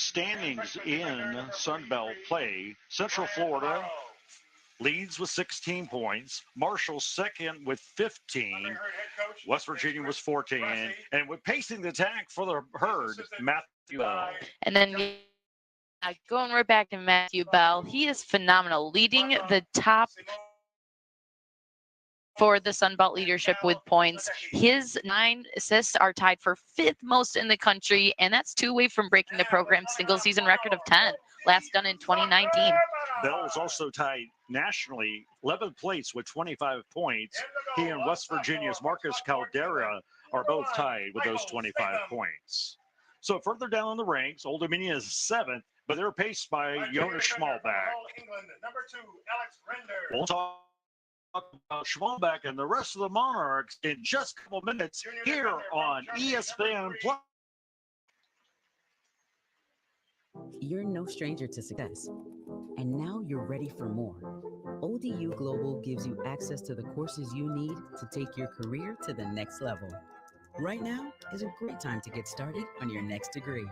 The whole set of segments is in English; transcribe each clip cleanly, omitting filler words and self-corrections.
standings in Sun Belt play. Central Florida leads with 16 points. Marshall second with 15. West Virginia was 14. And with pacing the attack for the Herd, Matthew Bell. And then going right back to Matthew Bell, he is phenomenal, leading the top for the Sun Belt leadership with points. His 9 assists are tied for 5th most in the country, and that's 2 away from breaking the program's single season record of 10, last done in 2019. Bell is also tied nationally 11th place with 25 points. He and West Virginia's Marcus Caldera are both tied with those 25 points. So further down in the ranks, Old Dominion is 7th, but they're paced by Jonas Schmalbach. We'll talk about Schmalbach and the rest of the Monarchs in just a couple minutes here on ESPN Plus. You're no stranger to success, and now you're ready for more. ODU Global gives you access to the courses you need to take your career to the next level. Right now is a great time to get started on your next degree.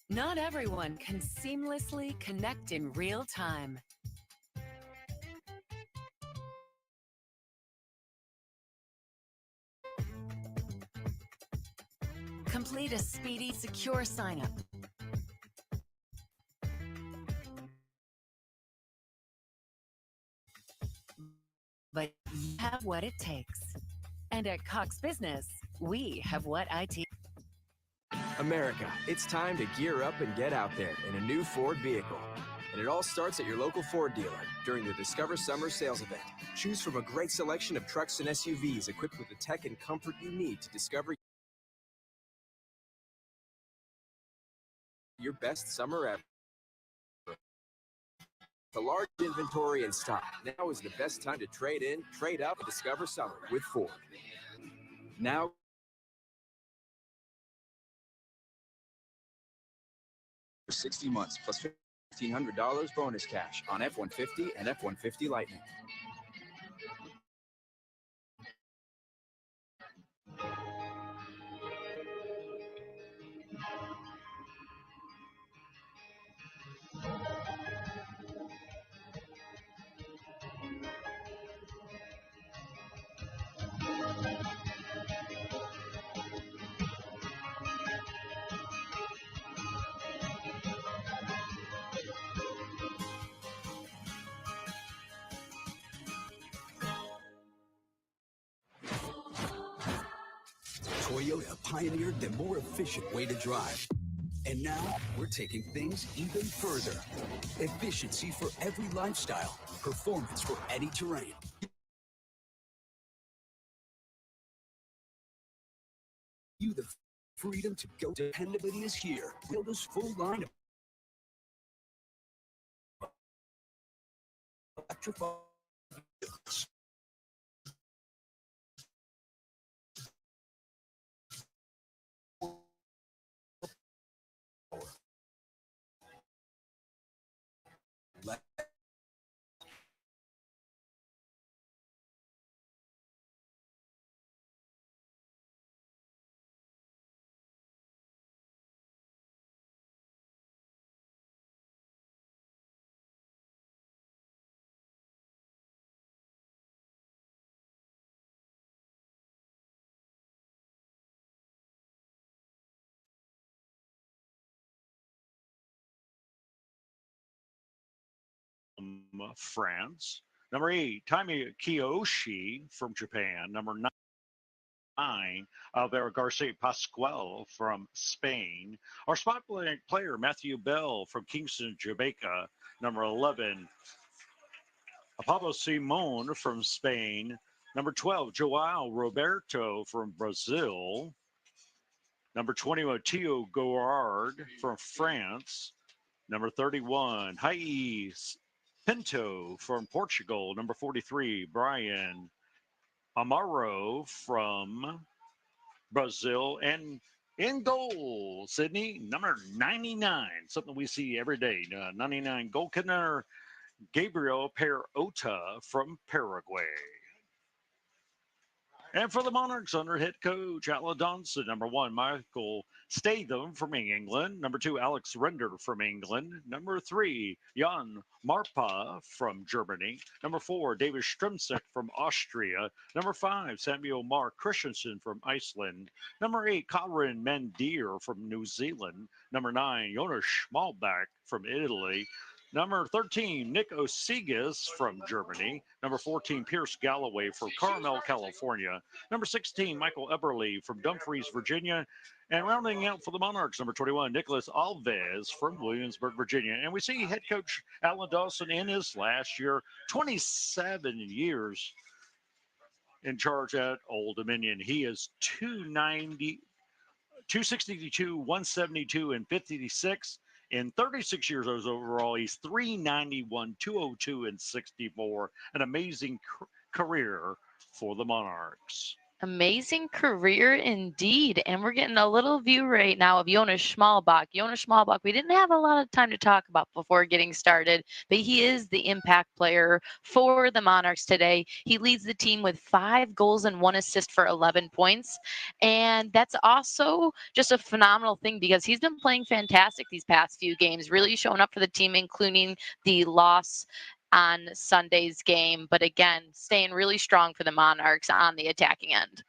Not everyone can seamlessly connect in real time. Complete a speedy, secure sign-up. But you have what it takes. And at Cox Business, we have what IT. America, it's time to gear up and get out there in a new Ford vehicle. And it all starts at your local Ford dealer during the Discover Summer Sales Event. Choose from a great selection of trucks and SUVs equipped with the tech and comfort you need to discover your best summer ever. The large inventory in stock, now is the best time to trade in, trade up, and discover summer with Ford. Now, for 60 months plus $1,500 bonus cash on F-150 and F-150 Lightning. Toyota pioneered the more efficient way to drive. And now we're taking things even further. Efficiency for every lifestyle, performance for any terrain. You the freedom to go. Dependability is here. Toyota's full line of electrified vehicles. France. Number 8, Taimi Kiyoshi from Japan. Number 9, Alvaro Garcia Pascual from Spain. Our spot player, Matthew Bell from Kingston, Jamaica. Number 11, Pablo Simon from Spain. Number 12, Joao Roberto from Brazil. Number 21, Tio Goard from France. Number 31, Hais Pinto from Portugal. Number 43, Brian Amaro from Brazil. And in goal, Sydney, number 99, something we see every day. 99 goaltender Gabriel Perota from Paraguay. And for the Monarchs, under head coach Alan Donson, number 1, Michael Statham from England. Number 2, Alex Render from England. Number 3, Jan Marpa from Germany. Number 4, David Strumsek from Austria. Number 5, Samuel Mark Christensen from Iceland. Number 8, Colin Mandir from New Zealand. Number 9, Jonas Schmalbach from Italy. Number 13, Nick Osigas from Germany. Number 14, Pierce Galloway from Carmel, California. Number 16, Michael Eberly from Dumfries, Virginia. And rounding out for the Monarchs, number 21, Nicholas Alves from Williamsburg, Virginia. And we see head coach Alan Dawson in his last year, 27 years in charge at Old Dominion. He is 262, 172, and 56. In 36 years overall, he's 391, 202, and 64. An amazing career for the Monarchs. Amazing career indeed. And we're getting a little view right now of Jonas Schmalbach. Jonas Schmalbach, we didn't have a lot of time to talk about before getting started, but he is the impact player for the Monarchs today. He leads the team with 5 goals and 1 assist for 11 points. And that's also just a phenomenal thing because he's been playing fantastic these past few games, really showing up for the team, including the loss on Sunday's game, but again, staying really strong for the Monarchs on the attacking end.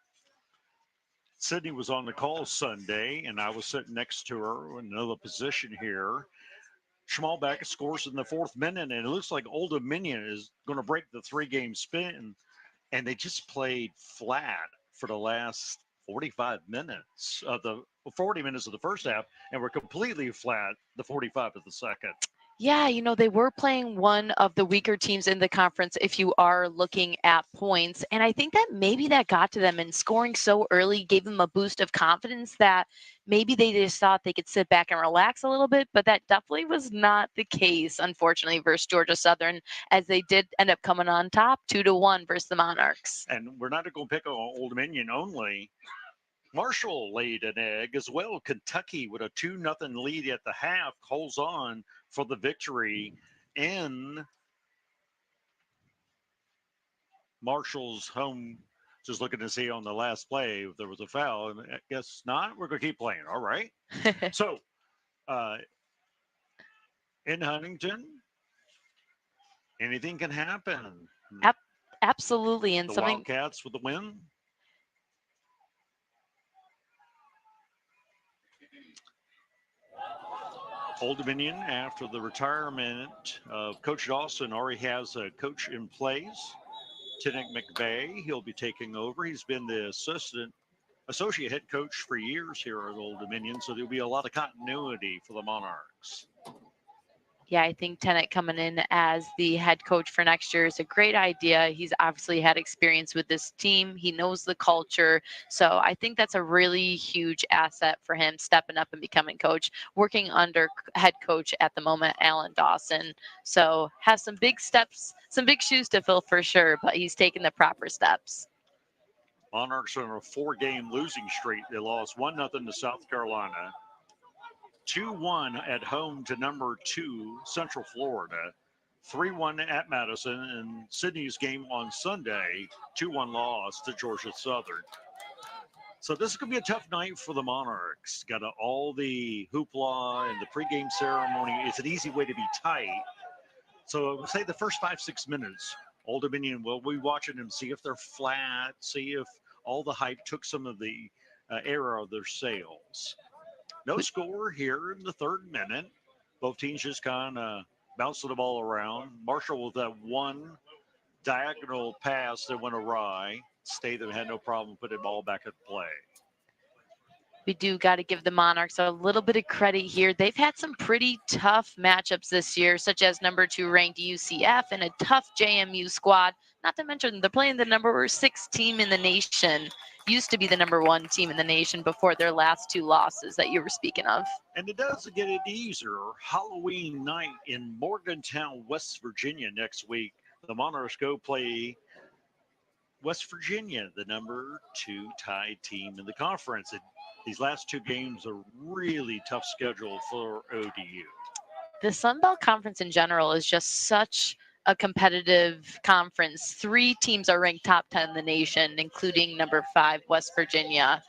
Sydney was on the call Sunday, and I was sitting next to her in another position here. Schmalbach scores in the 4th minute, and it looks like Old Dominion is going to break the 3-game spin, and they just played flat for the last 45 minutes of the 40 minutes of the first half, and were completely flat the 45 of the second. Yeah, they were playing one of the weaker teams in the conference if you are looking at points. And I think that maybe that got to them, and scoring so early gave them a boost of confidence that maybe they just thought they could sit back and relax a little bit. But that definitely was not the case, unfortunately, versus Georgia Southern, as they did end up coming on top 2-1 versus the Monarchs. And we're not going to pick on Old Dominion only. Marshall laid an egg as well. Kentucky, with a 2-0 lead at the half, holds on for the victory in Marshall's home. Just looking to see on the last play if there was a foul, and I guess not. We're going to keep playing. All right. So, in Huntington, anything can happen. Absolutely. And the something Wildcats with the win. Old Dominion, after the retirement of Coach Dawson, already has a coach in place, Tinnick McVeigh. He'll be taking over. He's been the associate head coach for years here at Old Dominion, so there'll be a lot of continuity for the Monarchs. Yeah, I think Tennant coming in as the head coach for next year is a great idea. He's obviously had experience with this team. He knows the culture. So I think that's a really huge asset for him stepping up and becoming coach, working under head coach at the moment, Alan Dawson. So has some big steps, some big shoes to fill for sure, but he's taking the proper steps. Monarchs are on a 4-game losing streak. They lost 1-0 to South Carolina. 2-1 at home to number 2, Central Florida. 3-1 at Madison. And Sydney's game on Sunday, 2-1 loss to Georgia Southern. So this is going to be a tough night for the Monarchs. Got all the hoopla and the pregame ceremony. It's an easy way to be tight. So say the first 5-6 minutes, Old Dominion will be watching them, see if they're flat, see if all the hype took some of the air of their sails. No score here in the 3rd minute. Both teams just kind of bouncing the ball around. Marshall with that one diagonal pass that went awry. Statham had no problem putting the ball back at play. We do got to give the Monarchs a little bit of credit here. They've had some pretty tough matchups this year, such as number 2 ranked UCF and a tough JMU squad. Not to mention they're playing the number 6 team in the nation. Used to be the number 1 team in the nation before their last 2 losses that you were speaking of. And it does get it easier. Halloween night in Morgantown, West Virginia next week. The Monarchs go play West Virginia, the number 2 tied team in the conference. And these last 2 games are really tough schedule for ODU. The Sun Belt Conference in general is just such a competitive conference. 3 teams are ranked top 10 in the nation, including number 5, West Virginia.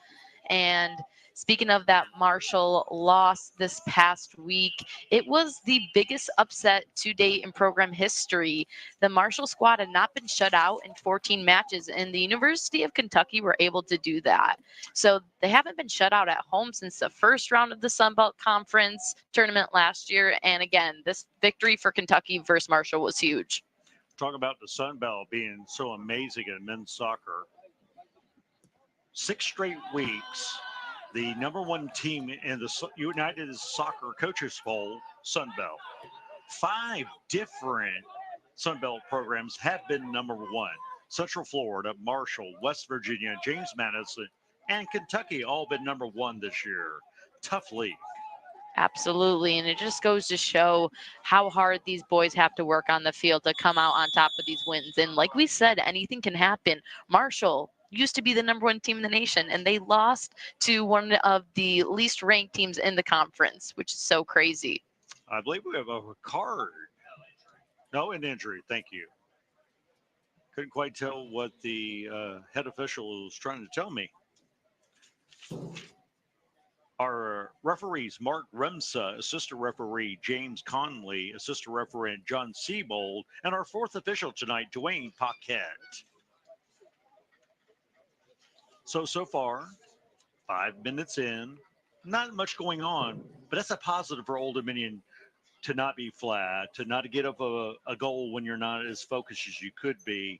And speaking of that Marshall loss this past week, it was the biggest upset to date in program history. The Marshall squad had not been shut out in 14 matches, and the University of Kentucky were able to do that. So they haven't been shut out at home since the first round of the Sun Belt Conference tournament last year. And again, this victory for Kentucky versus Marshall was huge. Talk about the Sun Belt being so amazing in men's soccer. 6 straight weeks, the number 1 team in the United Soccer Coaches Poll, Sun Belt. 5 different Sun Belt programs have been number 1. Central Florida, Marshall, West Virginia, James Madison, and Kentucky all been number 1 this year. Tough league. Absolutely. And it just goes to show how hard these boys have to work on the field to come out on top of these wins. And like we said, anything can happen. Marshall used to be the number 1 team in the nation, and they lost to one of the least ranked teams in the conference, which is so crazy. I believe we have a card. No, an injury. Thank you. Couldn't quite tell what the head official was trying to tell me. Our referees, Mark Remsa, assistant referee James Conley, assistant referee John Siebold, and our 4th official tonight, Dwayne Paquette. So far, 5 minutes in, not much going on, but that's a positive for Old Dominion to not be flat, to not get up a goal when you're not as focused as you could be.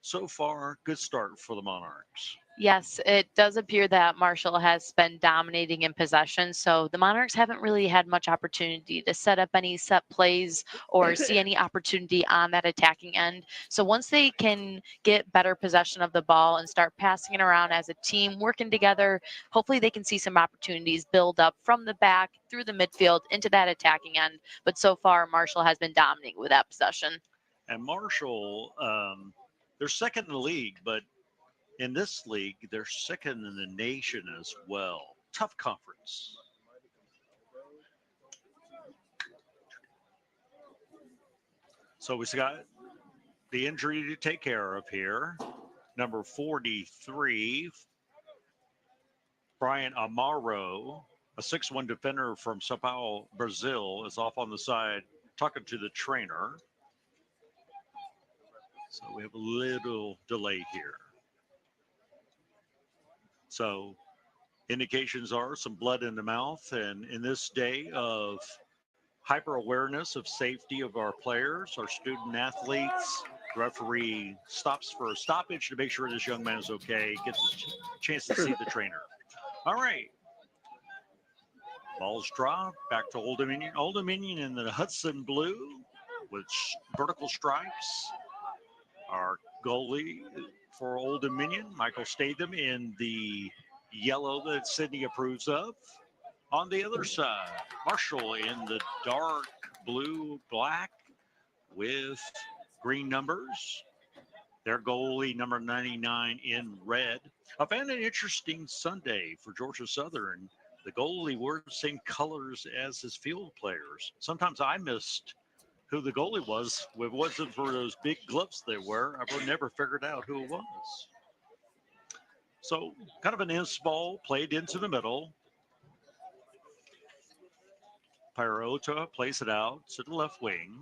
So far, good start for the Monarchs. Yes, it does appear that Marshall has been dominating in possession. So the Monarchs haven't really had much opportunity to set up any set plays or see any opportunity on that attacking end. So once they can get better possession of the ball and start passing it around as a team, working together, hopefully they can see some opportunities build up from the back through the midfield into that attacking end. But so far, Marshall has been dominating with that possession. And Marshall, they're second in the league, but in this league, they're second in the nation as well. Tough conference. So we've got the injury to take care of here. Number 43, Brian Amaro, a 6'1" defender from Sao Paulo, Brazil, is off on the side talking to the trainer. So we have a little delay here. So indications are some blood in the mouth. And in this day of hyper awareness of safety of our players, our student athletes, the referee stops for a stoppage to make sure this young man is okay, gets a chance to see the trainer. All right. Ball's dropped back to Old Dominion. Old Dominion in the Hudson blue with vertical stripes. Our goalie for Old Dominion, Michael Statham, in the yellow that Sydney approves of. On the other side, Marshall in the dark blue, black with green numbers. Their goalie, number 99, in red. I found an interesting Sunday for Georgia Southern. The goalie wore the same colors as his field players. Sometimes I missed who the goalie was. If it wasn't for those big gloves they wear, I would never figured out who it was. So kind of an inch ball played into the middle. Pyrota plays it out to the left wing.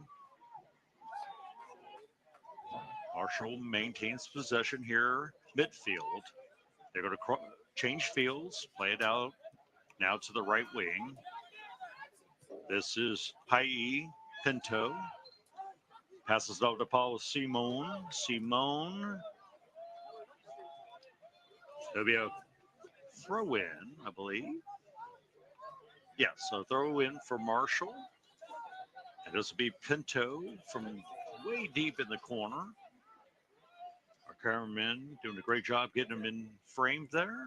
Marshall maintains possession here, midfield. They're going to change fields, play it out now to the right wing. This is Pai Pinto. Passes it over to Paul Simone. Simone. There'll be a throw in, I believe. Yes, so throw in for Marshall. And this will be Pinto from way deep in the corner. Our cameraman doing a great job getting him in frame there.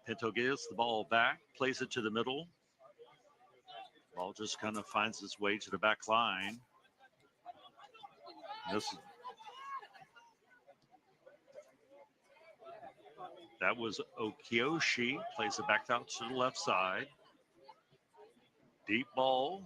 Pinto gives the ball back, plays it to the middle. Ball just kind of finds its way to the back line. That was Okioshi, plays it back out to the left side. Deep ball,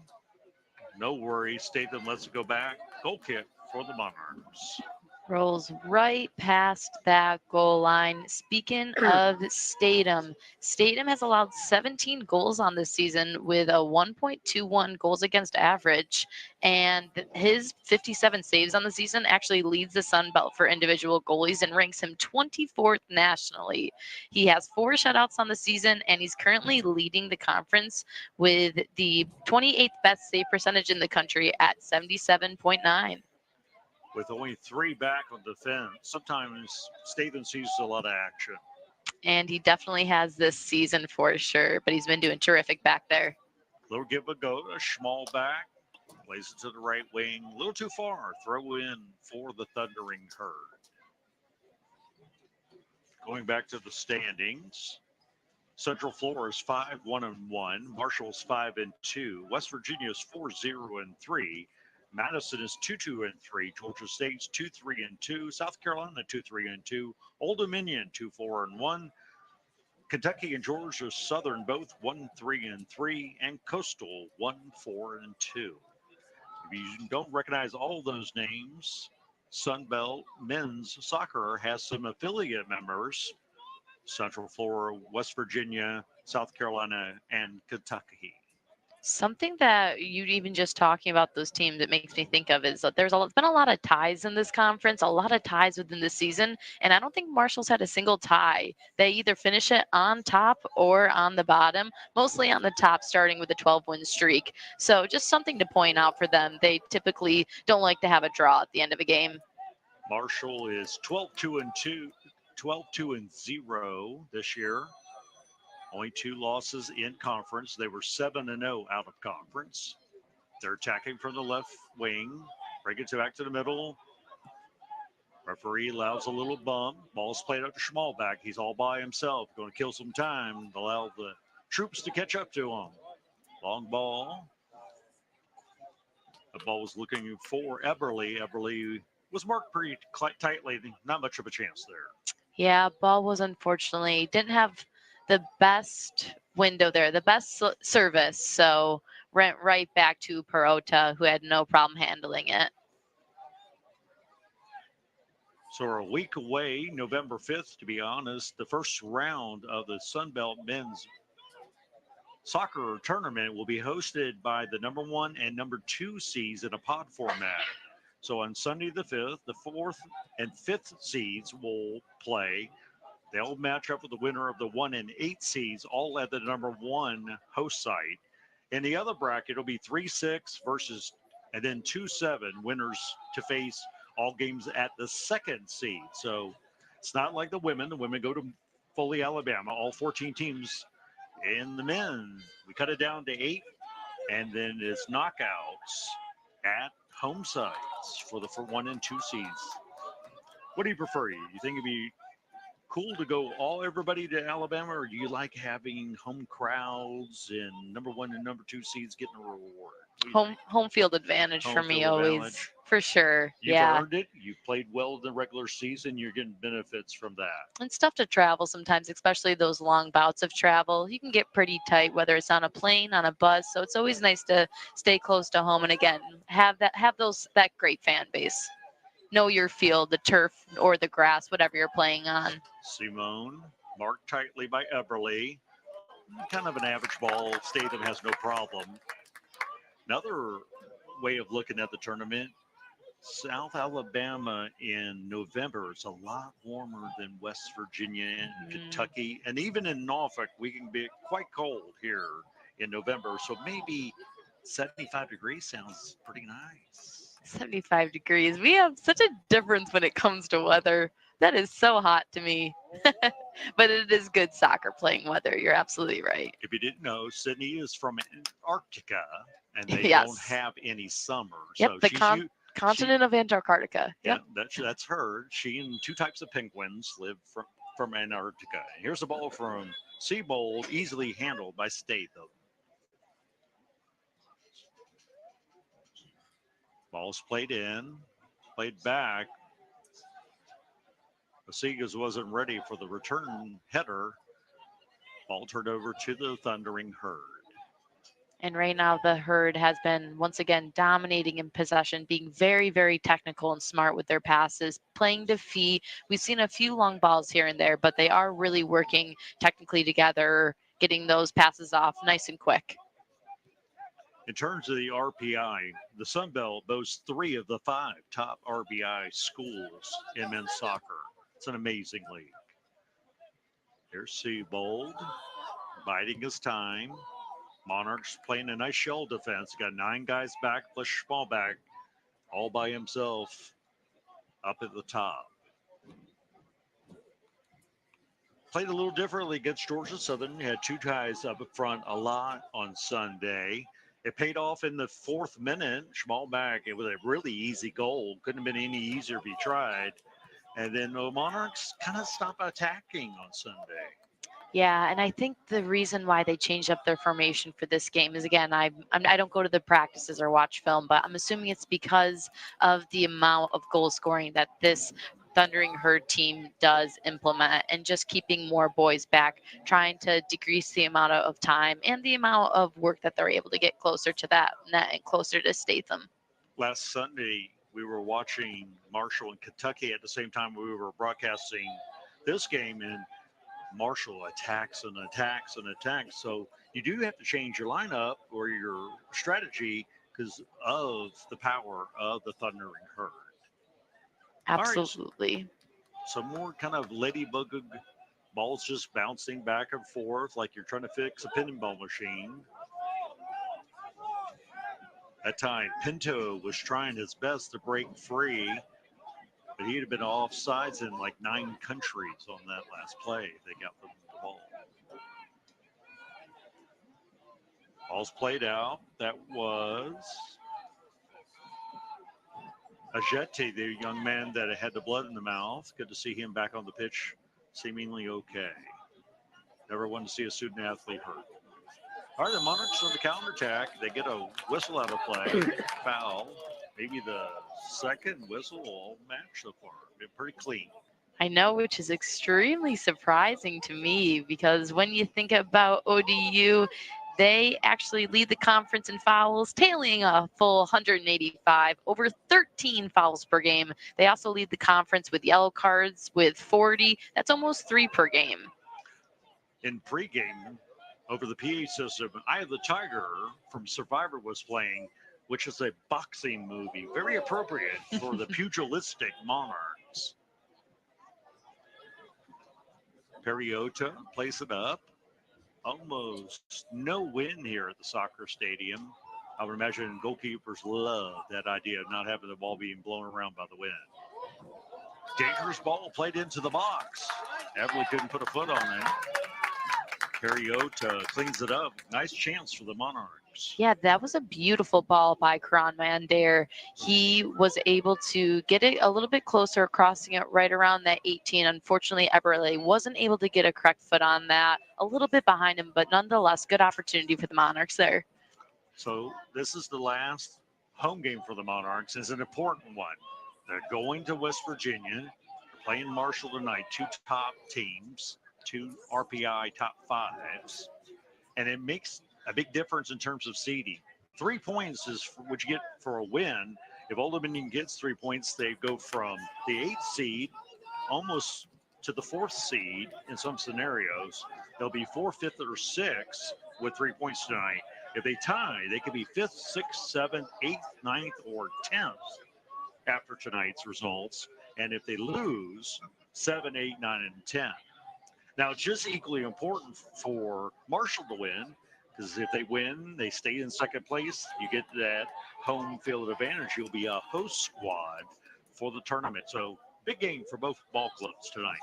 no worries. Statham lets it go back. Goal kick for the Monarchs. Rolls right past that goal line. Speaking of Statham, Statham has allowed 17 goals on this season with a 1.21 goals against average. And his 57 saves on the season actually leads the Sun Belt for individual goalies and ranks him 24th nationally. He has 4 shutouts on the season, and he's currently leading the conference with the 28th best save percentage in the country at 77.9. With only 3 back on defense, sometimes Statham sees a lot of action. And he definitely has this season for sure, but he's been doing terrific back there. Little give a go, a small back, plays it to the right wing, a little too far, throw in for the Thundering Herd. Going back to the standings, Central Florida is 5-1-1, Marshall's 5-2, West Virginia's 4-0-3, Madison is 2-2-3, Georgia State's 2-3-2, South Carolina 2-3-2, Old Dominion 2-4-1, Kentucky and Georgia Southern both 1-3-3, and Coastal 1-4-2. If you don't recognize all those names, Sunbelt men's soccer has some affiliate members: Central Florida, West Virginia, South Carolina, and Kentucky. Something that you even just talking about those teams, it makes me think of is that there's been a lot of ties in this conference, a lot of ties within the season, and I don't think Marshall's had a single tie. They either finish it on top or on the bottom, mostly on the top, starting with a 12-win streak. So just something to point out for them. They typically don't like to have a draw at the end of a game. Marshall is 12-2-2, 12-2-0 this year. Only 2 losses in conference. They were 7-0 out of conference. They're attacking from the left wing. Bring it back to the middle. Referee allows a little bump. Ball's played up to Schmalbach. He's all by himself. Going to kill some time. Allow the troops to catch up to him. Long ball. The ball was looking for Eberle. Eberle was marked pretty tightly. Not much of a chance there. Yeah, ball was unfortunately didn't have the best window there, the best service. So went right back to Perota, who had no problem handling it. So we're a week away, November 5th, to be honest. The first round of the Sunbelt men's soccer tournament will be hosted by the number 1 and number 2 seeds in a pod format. So on Sunday the 5th, the 4th and 5th seeds will play. They'll match up with the winner of the 1 and 8 seeds, all at the number 1 host site. In the other bracket, it'll be 3-6 versus, and then 2-7 winners to face all games at the 2nd seed. So it's not like the women. The women go to Foley, Alabama, all 14 teams. In the men, we cut it down to 8, and then it's knockouts at home sites for the 1 and 2 seeds. What do you prefer? You think it'd be cool to go everybody to Alabama, or do you like having home crowds and number 1 and number 2 seeds getting a reward? Home field advantage Home for me field always, advantage. for sure. You've Yeah, earned it. You've played well in the regular season. You're getting benefits from that. it's tough to travel sometimes, especially those long bouts of travel. You can get pretty tight, whether it's on a plane, on a bus. So it's always nice to stay close to home, and again, have that great fan base. Know your field, the turf or the grass, whatever you're playing on. Simone marked tightly by Eberle. Kind of an average ball. Statham has no problem. Another way of looking at the tournament, South Alabama in November is a lot warmer than West Virginia and Kentucky. And even in Norfolk, we can be quite cold here in November. So maybe 75 degrees sounds pretty nice. 75 degrees. We have such a difference when it comes to weather. That is so hot to me. But it is good soccer playing weather. You're absolutely right. If you didn't know, Sydney is from Antarctica, and they Yes. don't have any summer. Yep, So the continent of Antarctica. Yeah, Yep. that's her. She and 2 types of penguins live from Antarctica. Here's a ball from Seabold, easily handled by Statham. Ball's played in, played back. The Seagulls wasn't ready for the return header. Ball turned over to the Thundering Herd. And right now, the Herd has been once again dominating in possession, being very, very technical and smart with their passes, playing to feet. We've seen a few long balls here and there, but they are really working technically together, getting those passes off nice and quick. In terms of the RPI, the Sun Belt boasts 3 of the 5 top RBI schools in men's soccer. It's an amazing league. Here's Seabold biding his time. Monarchs playing a nice shell defense. Got 9 guys back plus Schmalbach all by himself up at the top. Played a little differently against Georgia Southern. Had 2 ties up front a lot on Sunday. It paid off in the 4th minute. Schmalbach, it was a really easy goal. Couldn't have been any easier if he tried. And then the Monarchs kind of stopped attacking on Sunday. Yeah, and I think the reason why they changed up their formation for this game is, again, I don't go to the practices or watch film, but I'm assuming it's because of the amount of goal scoring that this Thundering Herd team does implement, and just keeping more boys back, trying to decrease the amount of time and the amount of work that they're able to get closer to that net and closer to Statham. Last Sunday, we were watching Marshall and Kentucky at the same time we were broadcasting this game, and Marshall attacks and attacks and attacks. So you do have to change your lineup or your strategy because of the power of the Thundering Herd. Absolutely. Right. Some more kind of ladybug balls just bouncing back and forth like you're trying to fix a pinball machine. That time, Pinto was trying his best to break free, but he'd have been offsides in like 9 countries on that last play. They got the ball. Ball's played out. That was Ajeti, the young man that had the blood in the mouth. Good to see him back on the pitch, seemingly okay. Never wanted to see a student athlete hurt. All right, the Monarchs on the counterattack. They get a whistle out of play, foul. Maybe the second whistle all match so far. Been pretty clean. I know, which is extremely surprising to me, because when you think about ODU, they actually lead the conference in fouls, tailing a full 185, over 13 fouls per game. They also lead the conference with yellow cards with 40. That's almost 3 per game. In pregame, over the PA system, Eye of the Tiger from Survivor was playing, which is a boxing movie, very appropriate for the pugilistic Monarchs. Periota plays it up. Almost no wind here at the soccer stadium. I would imagine goalkeepers love that idea of not having the ball being blown around by the wind. Dangerous ball played into the box. Everly couldn't put a foot on it. Periota cleans it up. Nice chance for the Monarchs. Yeah, that was a beautiful ball by Karan Mandare. He was able to get it a little bit closer, crossing it right around that 18. Unfortunately, Eberle wasn't able to get a correct foot on that. A little bit behind him, but nonetheless, good opportunity for the Monarchs there. So this is the last home game for the Monarchs. It's an important one. They're going to West Virginia. They're playing Marshall tonight. 2 top teams, 2 RPI top 5s. And it makes a big difference in terms of seeding. 3 points is what you get for a win. If Old Dominion gets 3 points, they go from the 8th seed almost to the 4th seed in some scenarios. They'll be 4th, 5th, or 6th with 3 points tonight. If they tie, they could be 5th, 6th, 7th, 8th, 9th, or 10th after tonight's results. And if they lose, 7, 8, 9, and 10. Now, it's just equally important for Marshall to win, because if they win, they stay in second place. You get that home field advantage. You'll be a host squad for the tournament. So, big game for both ball clubs tonight.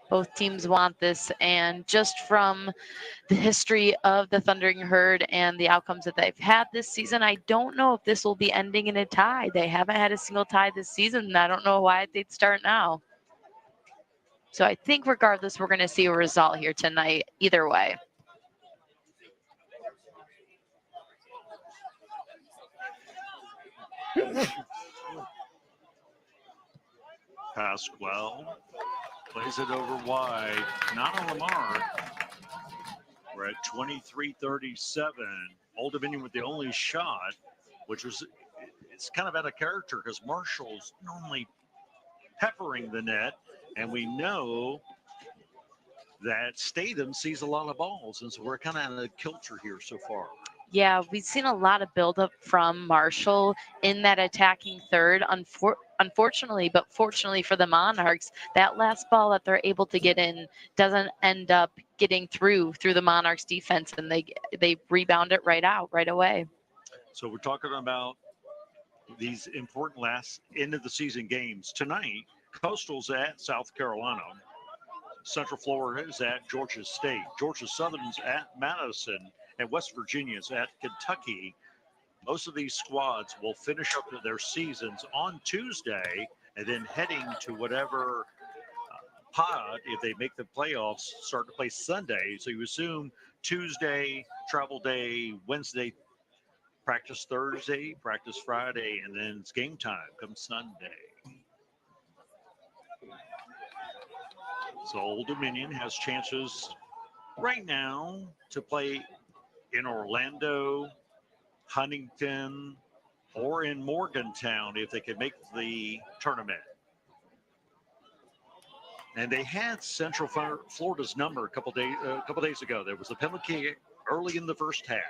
Both teams want this, and just from the history of the Thundering Herd and the outcomes that they've had this season, I don't know if this will be ending in a tie. They haven't had a single tie this season, and I don't know why they'd start now. So I think regardless, we're going to see a result here tonight either way. Pasquale plays it over wide, not on the mark. We're at 23-37. Old Dominion with the only shot, which was, it's kind of out of character because Marshall's normally peppering the net, and we know that Statham sees a lot of balls, and so we're kind of out of kilter here so far. Yeah, we've seen a lot of buildup from Marshall in that attacking third. Unfortunately, but fortunately for the Monarchs, that last ball that they're able to get in doesn't end up getting through the Monarchs defense, and they rebound it right away. So we're talking about these important last end of the season games tonight. Coastal's at South Carolina. Central Florida is at Georgia State. Georgia Southern's at Madison, and West Virginia's at Kentucky. Most of these squads will finish up their seasons on Tuesday and then heading to whatever pod, if they make the playoffs, start to play Sunday. So you assume Tuesday, travel day, Wednesday, practice Thursday, practice Friday, and then it's game time come Sunday. So Old Dominion has chances right now to play in Orlando, Huntington, or in Morgantown if they can make the tournament. And they had Central Florida's number a couple days ago. There was a penalty kick early in the first half.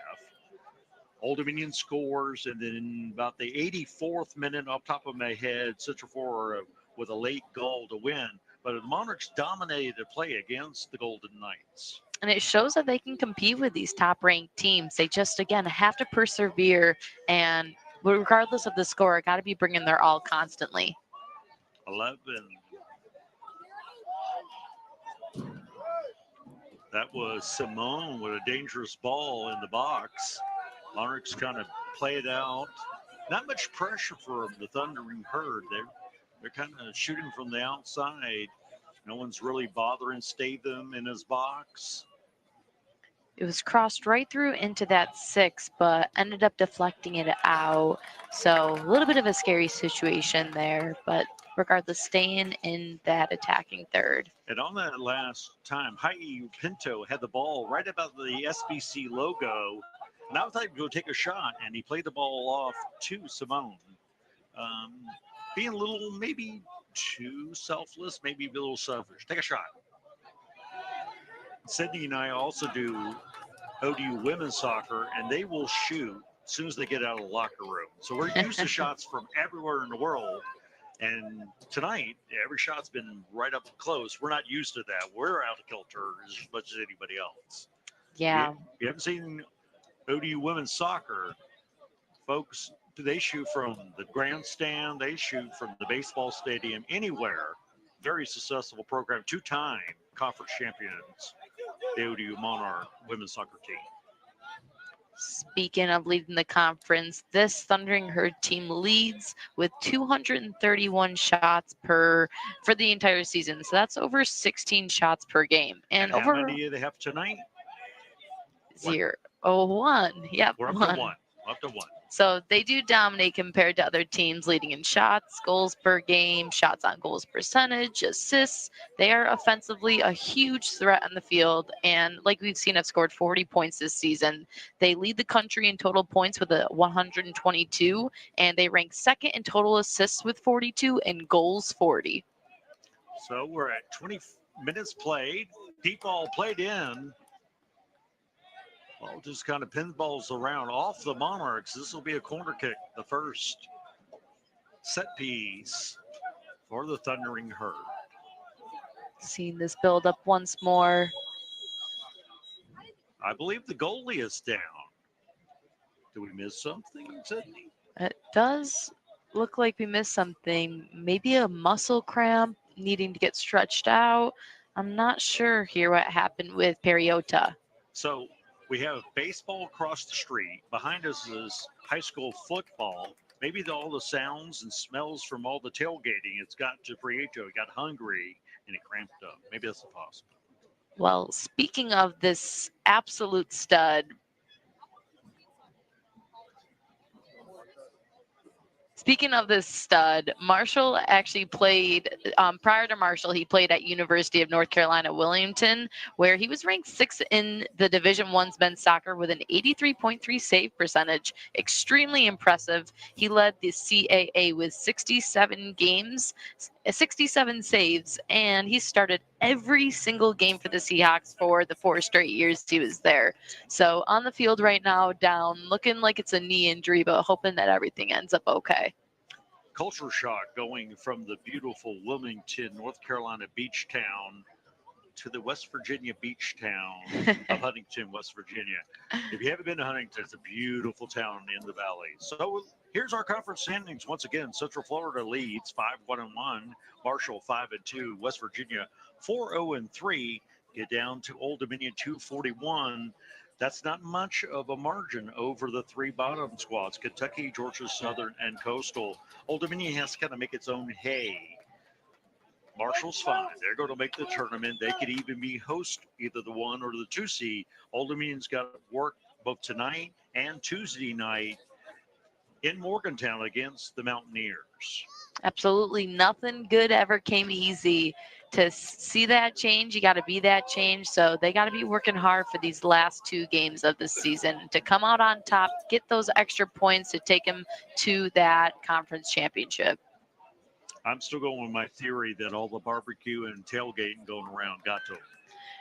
Old Dominion scores, and then about the 84th minute, off top of my head, Central Florida with a late goal to win. But the Monarchs dominated the play against the Golden Knights. And it shows that they can compete with these top-ranked teams. They just, again, have to persevere, and regardless of the score, got to be bringing their all constantly. 11. That was Simone with a dangerous ball in the box. Monarchs kind of play it out. Not much pressure for the Thundering Herd. They're kind of shooting from the outside. No one's really bothering Statham in his box. It was crossed right through into that 6, but ended up deflecting it out. So a little bit of a scary situation there, but regardless, staying in that attacking third. And on that last time, Haii Pinto had the ball right about the SBC logo. And I thought he would go take a shot, and he played the ball off to Simone. Being a little, maybe too selfless, maybe a little selfish. Take a shot. Sydney and I also do ODU women's soccer, and they will shoot as soon as they get out of the locker room. So we're used to shots from everywhere in the world. And tonight, every shot's been right up close. We're not used to that. We're out of kilter as much as anybody else. Yeah. If you haven't seen ODU women's soccer, folks, they shoot from the grandstand, they shoot from the baseball stadium, anywhere. Very successful program, 2-time conference champions, the ODU Monarch women's soccer team. Speaking of leading the conference, this Thundering Herd team leads with 231 shots for the entire season. So that's over 16 shots per game. And how over many do they have tonight? 0. 1. Yep. We're up 1. to 1. Up to 1. So they do dominate compared to other teams, leading in shots, goals per game, shots on goals percentage, assists. They are offensively a huge threat on the field. And like we've seen, have scored 40 points this season. They lead the country in total points with a 122, and they rank second in total assists with 42 and goals 40. So we're at 20 minutes played. Deep ball played in. Ball just kind of pinballs around off the Monarchs. This will be a corner kick, the first set piece for the Thundering Herd. Seeing this build up once more. I believe the goalie is down. Did we miss something, Sydney? It does look like we missed something. Maybe a muscle cramp needing to get stretched out. I'm not sure here what happened with Periota. So we have baseball across the street. Behind us is high school football. Maybe all the sounds and smells from all the tailgating, it's got to Prieto. He got hungry and he cramped up. Maybe that's possible. Well, speaking of this absolute stud, Speaking of this stud, Marshall actually played, prior to Marshall, he played at University of North Carolina, Wilmington, where he was ranked 6th in the Division I men's soccer with an 83.3 save percentage. Extremely impressive. He led the CAA with 67 games, 67 saves, and he started every single game for the Seahawks for the 4 straight years he was there. So on the field right now, down, looking like it's a knee injury, but hoping that everything ends up okay. Culture shock going from the beautiful Wilmington, North Carolina beach town to the West Virginia beach town of Huntington, West Virginia. If you haven't been to Huntington, it's a beautiful town in the valley. So here's our conference standings. Once again, Central Florida leads 5-1-1, Marshall 5-2, West Virginia 4-0-3. Get down to Old Dominion 241. That's not much of a margin over the 3 bottom squads: Kentucky, Georgia Southern, and Coastal. Old Dominion has to kind of make its own hay. Marshall's fine. They're going to make the tournament. They could even be host either the 1 or the 2 seed. Old Dominion's got work both tonight and Tuesday night in Morgantown against the Mountaineers. Absolutely nothing good ever came easy. To see that change, you got to be that change. So they got to be working hard for these last 2 games of the season to come out on top, get those extra points to take them to that conference championship. I'm still going with my theory that all the barbecue and tailgating going around got to him.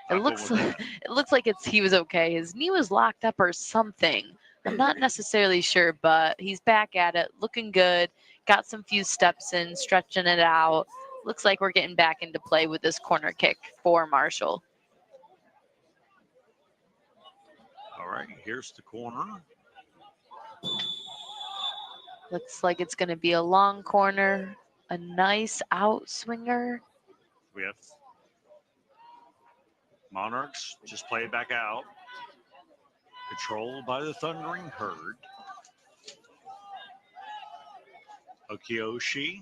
It looks like he was okay. His knee was locked up or something. I'm not necessarily sure, but he's back at it, looking good. Got some few steps in, stretching it out. Looks like we're getting back into play with this corner kick for Marshall. All right, here's the corner. Looks like it's going to be a long corner, a nice outswinger. We have Monarchs just play it back out. Controlled by the Thundering Herd. Okioshi,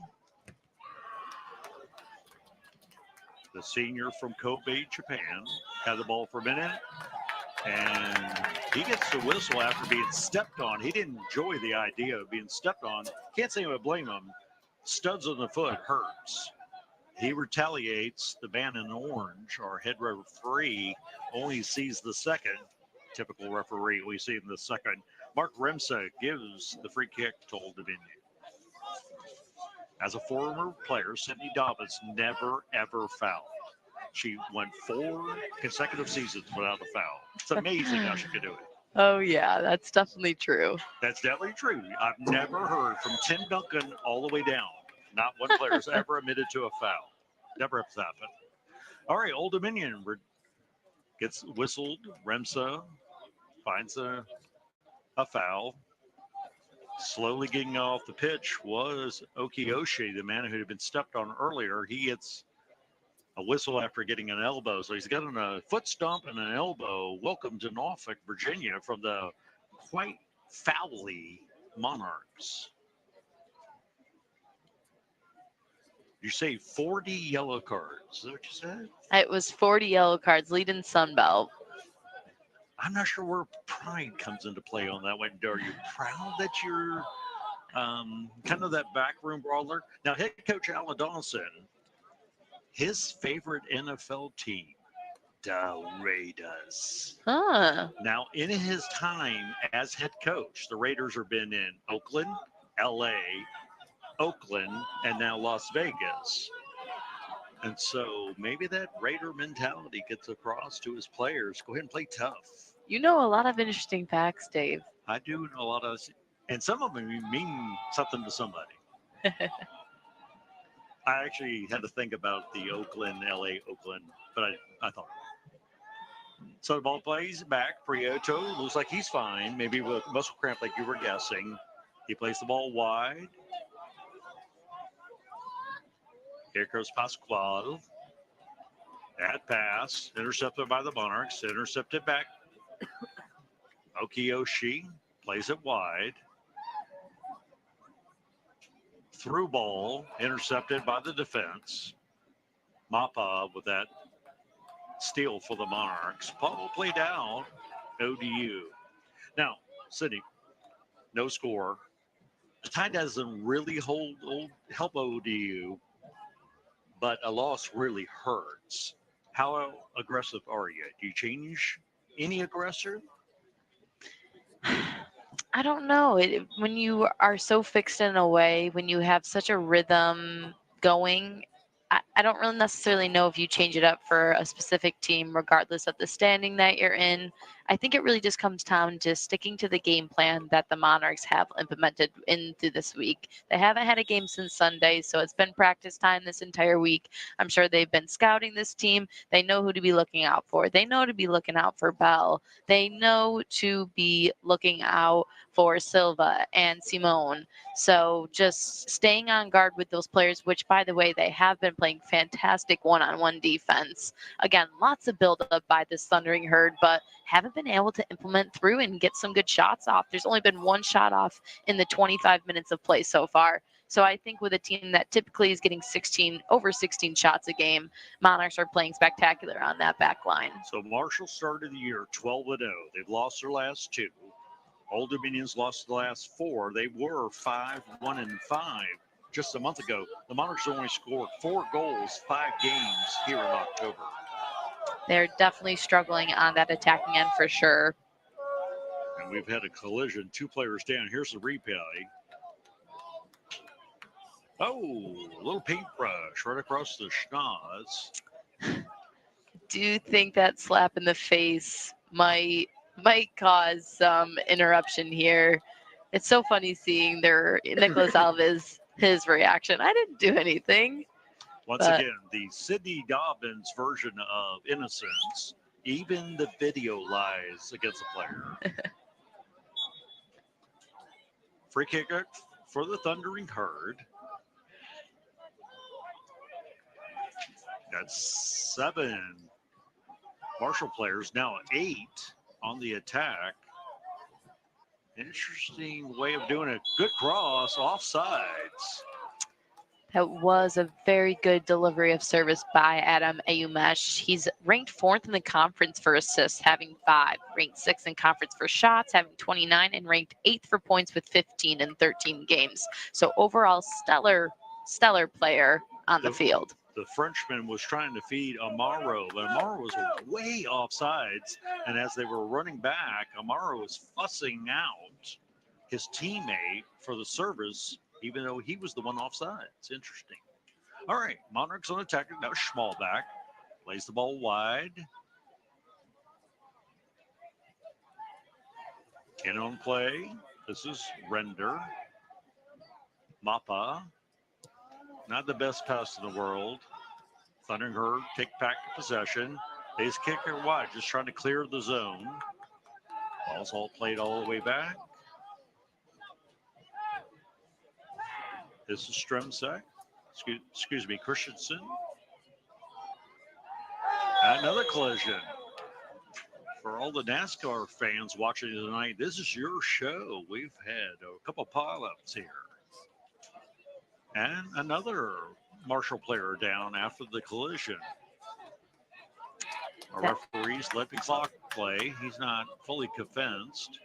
the senior from Kobe, Japan, had the ball for a minute, and he gets the whistle after being stepped on. He didn't enjoy the idea of being stepped on. Can't say I would blame him. Studs on the foot hurts. He retaliates. The man in orange, our head referee, only sees the second. Typical referee, we see in the second. Mark Remsa gives the free kick to Old Dominion. As a former player, Sydney Dobbins never, ever fouled. She went 4 consecutive seasons without a foul. It's amazing how she could do it. Oh, yeah, that's definitely true. That's definitely true. I've never heard from Tim Duncan all the way down. Not one player has ever admitted to a foul. Never has happened. All right, Old Dominion gets whistled. Remsa finds a foul. Slowly getting off the pitch was Okioshi, the man who had been stepped on earlier. He gets a whistle after getting an elbow. So he's gotten a foot stomp and an elbow. Welcome to Norfolk, Virginia from the quite foully Monarchs. You say 40 yellow cards. Is that what you said? It was 40 yellow cards leading Sunbelt. I'm not sure where pride comes into play on that one. Are you proud that you're kind of that backroom brawler? Now, head coach Alan Dawson, his favorite NFL team, the Raiders. Huh. Now, in his time as head coach, the Raiders have been in Oakland, LA, Oakland, and now Las Vegas. And so maybe that Raider mentality gets across to his players. Go ahead and play tough. You know a lot of interesting facts, Dave. I do know a lot of, and some of them mean something to somebody. I actually had to think about the Oakland, LA, Oakland, but I thought. So the ball plays back. Prieto looks like he's fine, maybe with muscle cramp like you were guessing. He plays the ball wide. Here goes Pasquale. That pass, intercepted by the Monarchs, intercepted back. Okioshi plays it wide. Through ball, intercepted by the defense. Mapa with that steal for the Monarchs. Ball played out, ODU. Now, Sydney, no score. the tie doesn't really help ODU, but a loss really hurts. How aggressive are you? Do you change any aggressor? I don't know. When you are so fixed in a way, when you have such a rhythm going, I don't really necessarily know if you change it up for a specific team, regardless of the standing that you're in. I think it really just comes down to sticking to the game plan that the Monarchs have implemented into this week. They haven't had a game since Sunday, so it's been practice time this entire week. I'm sure they've been scouting this team. They know who to be looking out for. They know to be looking out for Bell. They know to be looking out for Silva and Simone. So just staying on guard with those players, which, by the way, they have been playing fantastic one-on-one defense. Again, lots of build-up by this Thundering Herd, but haven't been able to implement through and get some good shots off. There's only been one shot off in the 25 minutes of play so far. So I think with a team that typically is getting over 16 shots a game, Monarchs are playing spectacular on that back line. So Marshall started the year 12-0. They've lost their last two. Old Dominion's lost the last four. They were 5-1-5 just a month ago. The Monarchs only scored 4 goals, 5 games here in October. They're definitely struggling on that attacking end for sure. And we've had a collision, 2 players down. Here's the replay. Oh, a little paintbrush right across the schnoz. Do you think that slap in the face might cause some interruption here? It's so funny seeing Nicholas Alves, his reaction. I didn't do anything. Once again, the Sidney Dobbins version of innocence. Even the video lies against the player. Free kick for the Thundering Herd. That's 7 Marshall players, now 8 on the attack. Interesting way of doing it. Good cross, offsides. That was a very good delivery of service by Adam Ayumesh. He's ranked 4th in the conference for assists, having 5, ranked 6th in conference for shots, having 29, and ranked 8th for points with 15 in 13 games. So overall, stellar player on the field. The Frenchman was trying to feed Amaro, but Amaro was way offsides. And as they were running back, Amaro was fussing out his teammate for the service, even though he was the one offside. It's interesting. All right, Monarchs on attack. Now Schmalbach lays the ball wide. In on play. This is Render. Mappa. Not the best pass in the world. Thundering Herd take back possession. They just kick it wide, just trying to clear the zone. Ball's all played all the way back. This is Stremczak. Excuse me, Christensen. Another collision. For all the NASCAR fans watching tonight, this is your show. We've had a couple pileups here. And another Marshall player down after the collision. Our referees let the clock play. He's not fully convinced.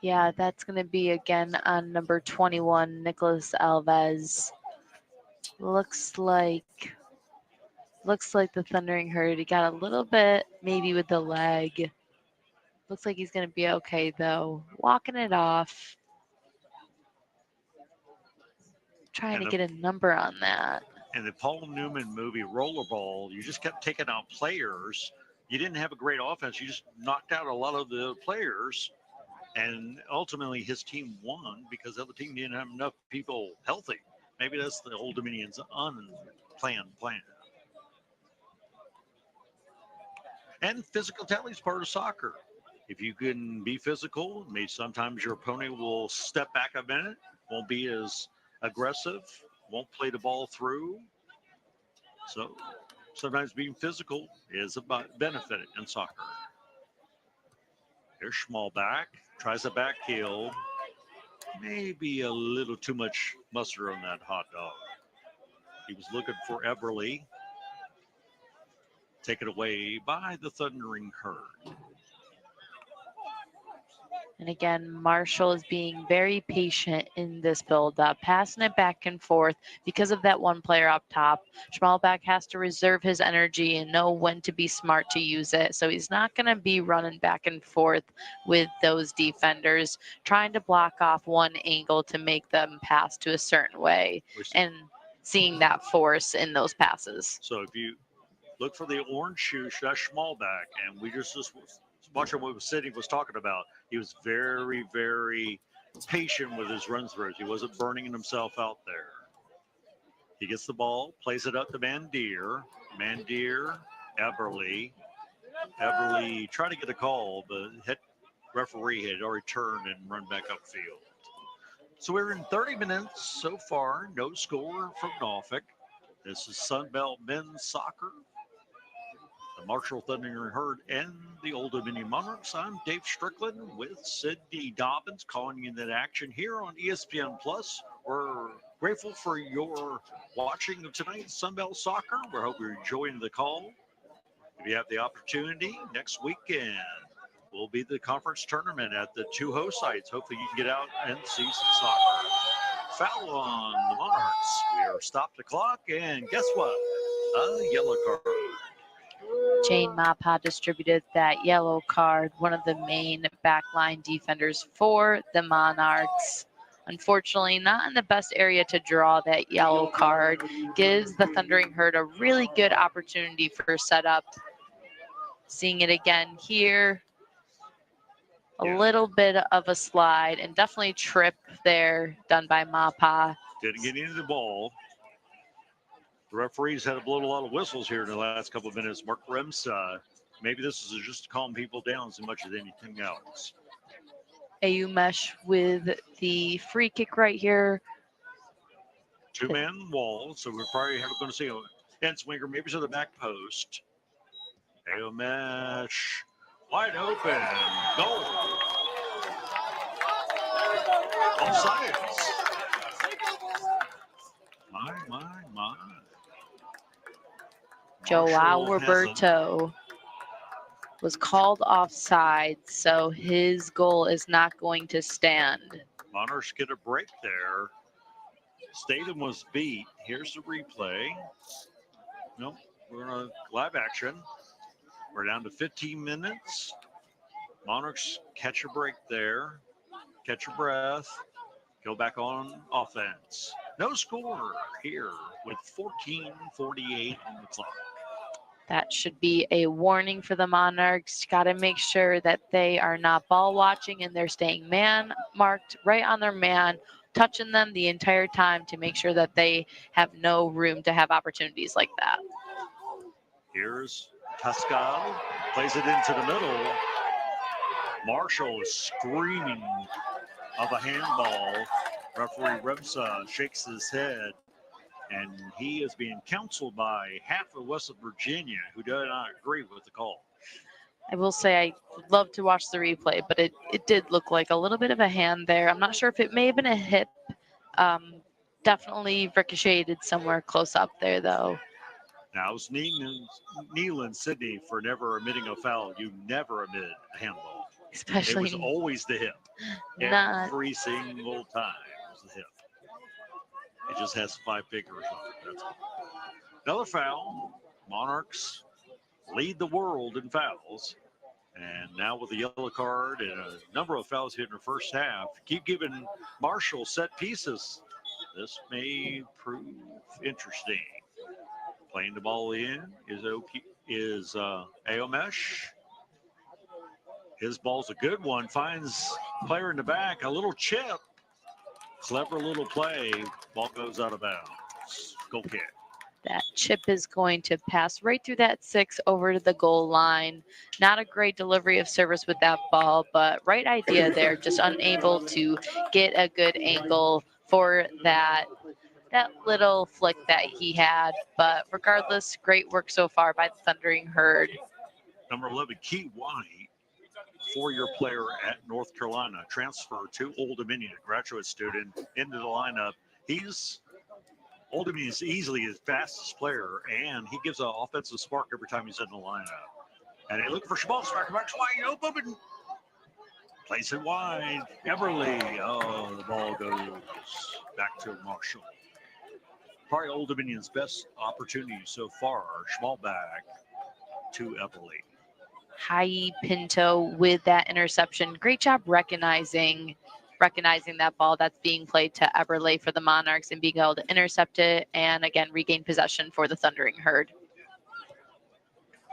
Yeah, that's going to be again on number 21, Nicholas Alves. Looks like the Thundering Herd. He got a little bit maybe with the leg. Looks like he's going to be okay though. Walking it off. Trying to get a number on that. In the Paul Newman movie Rollerball, you just kept taking out players. You didn't have a great offense. You just knocked out a lot of the players. And ultimately, his team won because the other team didn't have enough people healthy. Maybe that's the Old Dominion's unplanned plan. And physical tally is part of soccer. If you can be physical, maybe sometimes your opponent will step back a minute, won't be as aggressive, won't play the ball through. So sometimes being physical is a benefit in soccer. Here's Schmalbach, tries a back heel. Maybe a little too much mustard on that hot dog. He was looking for Everly. Taken away by the Thundering Herd. And again, Marshall is being very patient in this build-up, passing it back and forth because of that one player up top. Schmalbach has to reserve his energy and know when to be smart to use it. So he's not going to be running back and forth with those defenders, trying to block off one angle to make them pass to a certain way and seeing that force in those passes. So if you look for the orange shoe, that's Schmalbach, and we just watching what Sidney was talking about. He was very, very patient with his run throughs. He wasn't burning himself out there. He gets the ball, plays it up to Mandir. Mandir, Eberly. Eberly tried to get a call, but referee had already turned and run back upfield. So we're in 30 minutes so far. No score from Norfolk. This is Sunbelt men's soccer. The Marshall Thundering Herd and the Old Dominion Monarchs. I'm Dave Strickland with Sydney Dobbins calling in that action here on ESPN Plus. We're grateful for your watching of tonight's Sunbelt Soccer. We hope you're enjoying the call. If you have the opportunity, next weekend will be the conference tournament at the two host sites. Hopefully you can get out and see some soccer. Foul on the Monarchs. We are stopped the clock, and guess what? A yellow card. Jane Mapa distributed that yellow card, one of the main backline defenders for the Monarchs. Unfortunately, not in the best area to draw that yellow card. Gives the Thundering Herd a really good opportunity for setup. Seeing it again here. A little bit of a slide and definitely trip there done by Mapa. Didn't get into the ball. The referees had to blow a lot of whistles here in the last couple of minutes. Mark Remsa, maybe this is just to calm people down as much as anything else. Ayumesh with the free kick right here. Two-man wall, so we're probably going to see a end swinger, maybe to the back post. Ayumesh, wide open, goal. Offsides. My. Joao Roberto was called offside, so his goal is not going to stand. Monarchs get a break there. Statham was beat. Here's the replay. Nope, we're on live action. We're down to 15 minutes. Monarchs catch a break there. Catch your breath. Go back on offense. No score here with 14:48 on the clock. That should be a warning for the Monarchs. Got to make sure that they are not ball watching and they're staying man marked right on their man, touching them the entire time to make sure that they have no room to have opportunities like that. Here's Pascal, plays it into the middle. Marshall is screaming of a handball. Referee Remsa shakes his head, and he is being counseled by half of West Virginia who do not agree with the call. I will say I love to watch the replay, but it did look like a little bit of a hand there. I'm not sure if it may have been a hip. Definitely ricocheted somewhere close up there, though. Now it's Nealon Sydney for never admitting a foul. You never admit a handball. Especially it was always the hip. Every single time it was the hip. It just has 5 fingers on it. That's all. Another foul. Monarchs lead the world in fouls. And now with the yellow card and a number of fouls here in the first half, keep giving Marshall set pieces. This may prove interesting. Playing the ball in is Aomesh. His ball's a good one. Finds player in the back. A little chip. Clever little play. Ball goes out of bounds. Goal kick. That chip is going to pass right through that 6 over to the goal line. Not a great delivery of service with that ball, but right idea there. Just unable to get a good angle for that little flick that he had. But regardless, great work so far by the Thundering Herd. Number 11, Key White, 4-year player at North Carolina, transfer to Old Dominion, a graduate student into the lineup. Old Dominion is easily his fastest player, and he gives an offensive spark every time he's in the lineup. And they look for Schmalbach, wide open. Plays it wide. Everly. Oh, the ball goes back to Marshall. Probably Old Dominion's best opportunity so far. Small back to Everly. Hai Pinto with that interception. Great job recognizing that ball that's being played to Eberle for the Monarchs and being able to intercept it and again regain possession for the Thundering Herd.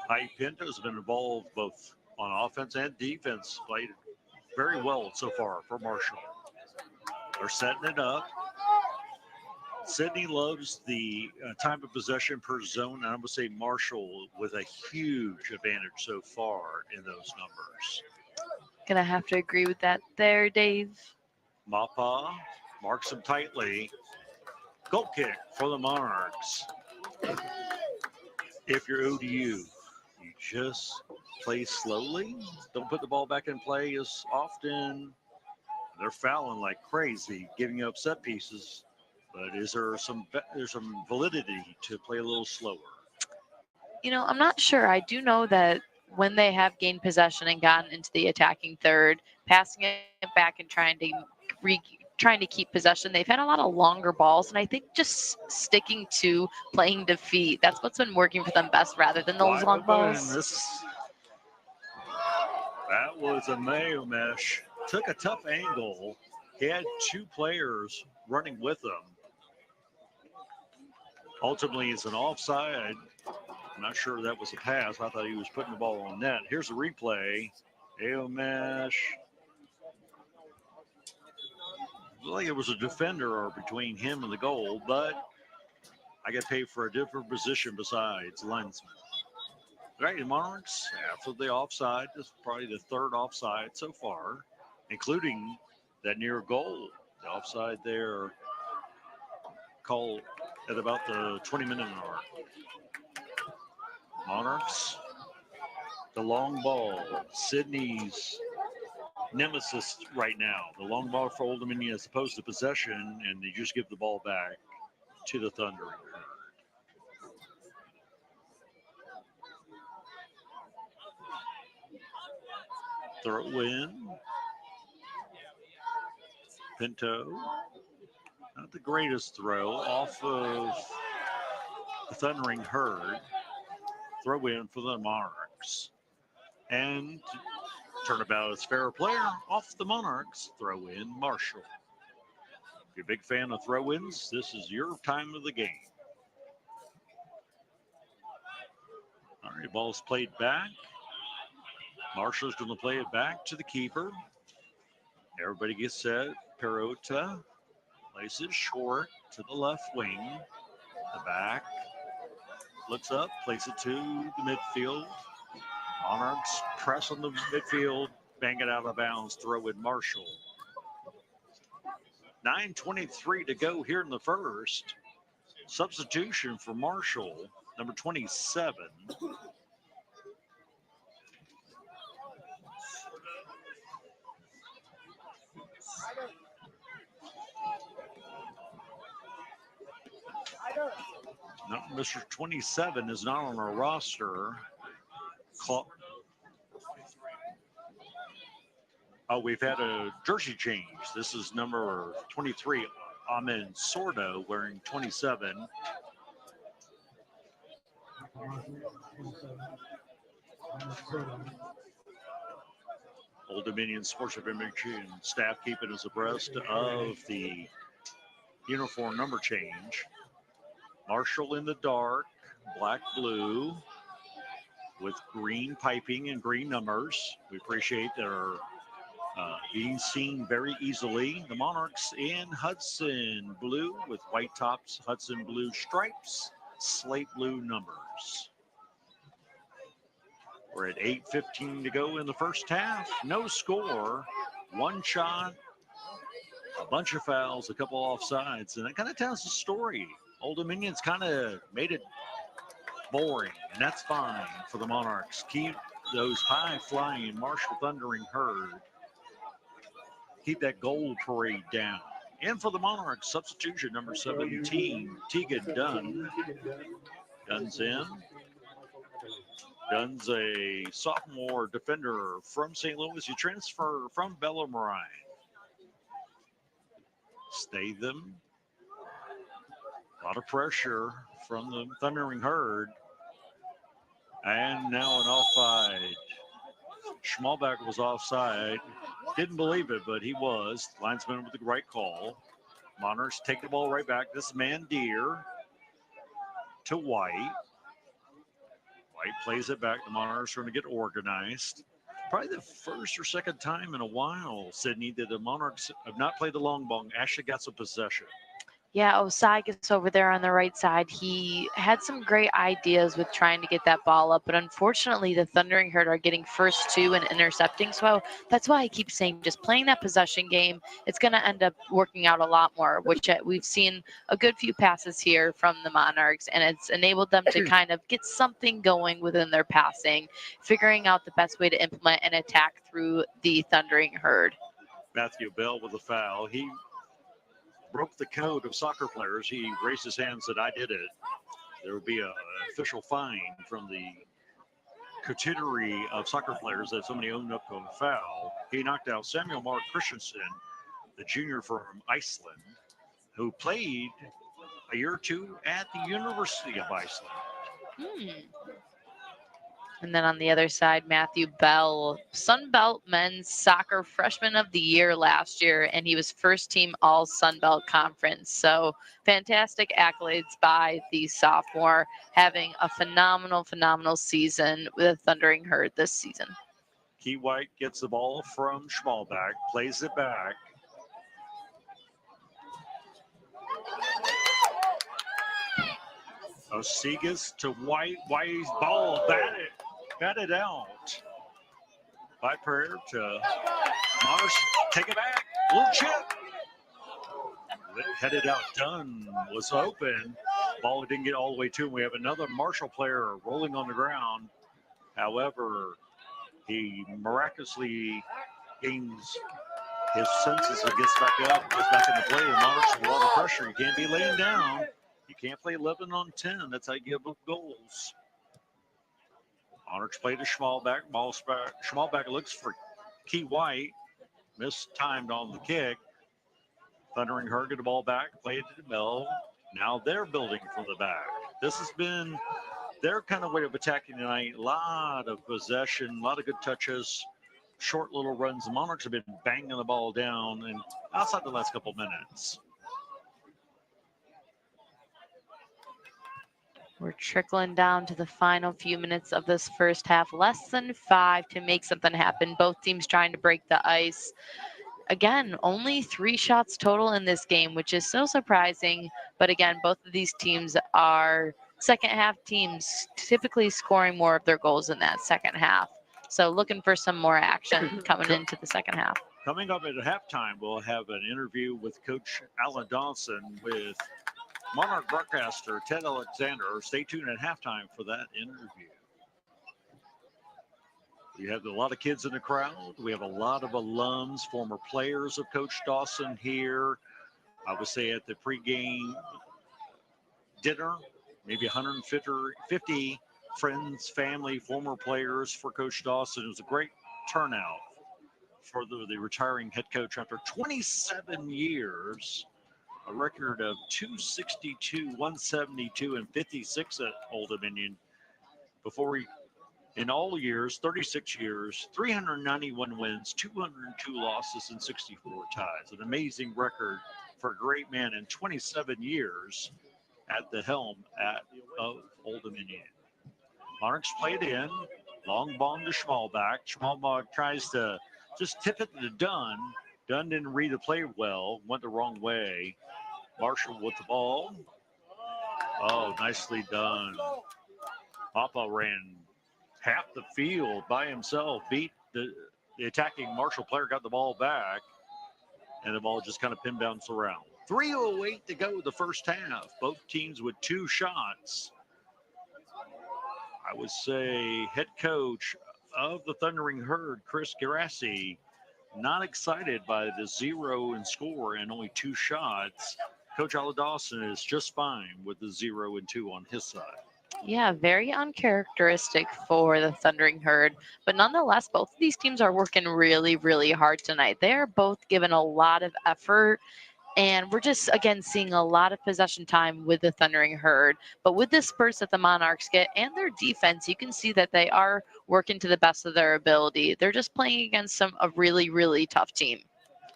Hyde Pinto's been involved both on offense and defense. Played very well so far for Marshall. They're setting it up. Sydney loves the time of possession per zone. And I'm going to say Marshall with a huge advantage so far in those numbers. Gonna have to agree with that there, Dave. Mapa marks him tightly. Goal kick for the Monarchs. If you're ODU, you just play slowly. Don't put the ball back in play as often. They're fouling like crazy, giving up set pieces. But there's some validity to play a little slower? You know, I'm not sure. I do know that when they have gained possession and gotten into the attacking third, passing it back and trying to keep possession, they've had a lot of longer balls, and I think just sticking to playing defeat, that's what's been working for them best rather than those long balls. That was a Mayo mesh. Took a tough angle. He had two players running with him. Ultimately, it's an offside. I'm not sure that was a pass. I thought he was putting the ball on net. Here's a replay. Aomesh. Looked like it was a defender between him and the goal, but I get paid for a different position besides linesman. Right, the Monarchs, after the offside, this is probably the third offside so far, including that near goal. The offside there called at about the 20-minute mark. Monarchs, the long ball, Sydney's nemesis right now. The long ball for Old Dominion as opposed to possession, and they just give the ball back to the Thundering Herd. Throw in. Pinto. Not the greatest throw off of the Thundering Herd. Throw in for the Monarchs. And turnabout is fair player off the Monarchs. Throw in Marshall. If you're a big fan of throw ins, this is your time of the game. All right, ball's played back. Marshall's going to play it back to the keeper. Everybody gets set. Perota plays it short to the left wing. The back looks up, plays it to the midfield. Monarchs press on the midfield, bang it out of bounds, throw in Marshall. 9:23 to go here in the first. Substitution for Marshall, number 27. No, Mr. 27 is not on our roster. We've had a jersey change. This is number 23, Amin Sordo, wearing 27. Old Dominion Sports Information staff keeping us abreast of the uniform number change. Marshall in the dark, black, blue, with green piping and green numbers. We appreciate their being seen very easily. The Monarchs in Hudson blue with white tops, Hudson blue stripes, slate blue numbers. We're at 8:15 to go in the first half. No score, one shot, a bunch of fouls, a couple offsides, and that kind of tells the story. Old Dominion's kind of made it boring, and that's fine for the Monarchs. Keep those high-flying Marshall Thundering Herd. Keep that gold parade down. And for the Monarchs, substitution number 17, Tegan Dunn. Dunn's in. Dunn's a sophomore defender from St. Louis. He transferred from Bellarmine. Stay them. A lot of pressure from the Thundering Herd. And now an offside. Schmalbach was offside. Didn't believe it, but he was. Linesman with the right call. Monarchs take the ball right back. This is Mandier to White. White plays it back. The Monarchs are going to get organized. Probably the first or second time in a while, Sydney, that the Monarchs have not played the long ball and actually got some possession. Yeah, Osai gets over there on the right side. He had some great ideas with trying to get that ball up, but unfortunately the Thundering Herd are getting first two and intercepting. So that's why I keep saying just playing that possession game, it's going to end up working out a lot more, which we've seen a good few passes here from the Monarchs, and it's enabled them to kind of get something going within their passing, figuring out the best way to implement an attack through the Thundering Herd. Matthew Bell with a foul. He broke the code of soccer players. He raised his hand and said, I did it. There will be an official fine from the category of soccer players that somebody owned up to a foul. He knocked out Samuel Mark Christensen, the junior from Iceland, who played a year or two at the University of Iceland. And then on the other side, Matthew Bell, Sunbelt Men's Soccer Freshman of the Year last year, and he was first team All Sunbelt Conference. So fantastic accolades by the sophomore, having a phenomenal season with the Thundering Herd this season. Key White gets the ball from Schmalbach, plays it back. Osigas to White. White's ball batted out by Prayer to Mars. Take it back. Blue chip. Headed out. Dunn was open. Ball didn't get all the way to him. We have another Marshall player rolling on the ground. However, he miraculously gains his senses and gets back up, gets back in the play. And Monarchs with a lot of pressure. You can't be laying down. You can't play 11 on 10. That's how you give up goals. Monarchs play to Schmalbach. Schmalbach looks for Key White. Mistimed on the kick. Thundering Herd get the ball back. Play it to Bell. Now they're building from the back. This has been their kind of way of attacking tonight. A lot of possession, a lot of good touches, short little runs. The Monarchs have been banging the ball down and outside the last couple minutes. We're trickling down to the final few minutes of this first half. Less than 5 to make something happen. Both teams trying to break the ice. Again, only 3 shots total in this game, which is so surprising. But again, both of these teams are second half teams, typically scoring more of their goals in that second half. So looking for some more action coming into the second half. Coming up at halftime, we'll have an interview with Coach Alan Dawson with Monarch broadcaster Ted Alexander. Stay tuned at halftime for that interview. We have a lot of kids in the crowd. We have a lot of alums, former players of Coach Dawson here. I would say at the pregame dinner, maybe 150 friends, family, former players for Coach Dawson. It was a great turnout for the retiring head coach after 27 years. A record of 262, 172, and 56 at Old Dominion. Before he, in all years, 36 years, 391 wins, 202 losses, and 64 ties. An amazing record for a great man in 27 years at the helm of Old Dominion. Monarchs played in, long ball to Schmalbach. Schmalbach tries to just tip it to Dunn. Dunn didn't read the play well, went the wrong way. Marshall with the ball. Oh, nicely done. Papa ran half the field by himself, beat the attacking Marshall player, got the ball back, and the ball just kind of pin bounced around. 3:08 to go the first half. Both teams with 2 shots. I would say head coach of the Thundering Herd, Chris Garassi, not excited by the 0 in score and only 2 shots. Coach Alan Dawson is just fine with the 0 and 2 on his side. Yeah, very uncharacteristic for the Thundering Herd. But nonetheless, both of these teams are working really, really hard tonight. They are both given a lot of effort. And we're just, again, seeing a lot of possession time with the Thundering Herd. But with the spurts that the Monarchs get and their defense, you can see that they are working to the best of their ability. They're just playing against a really, really tough team.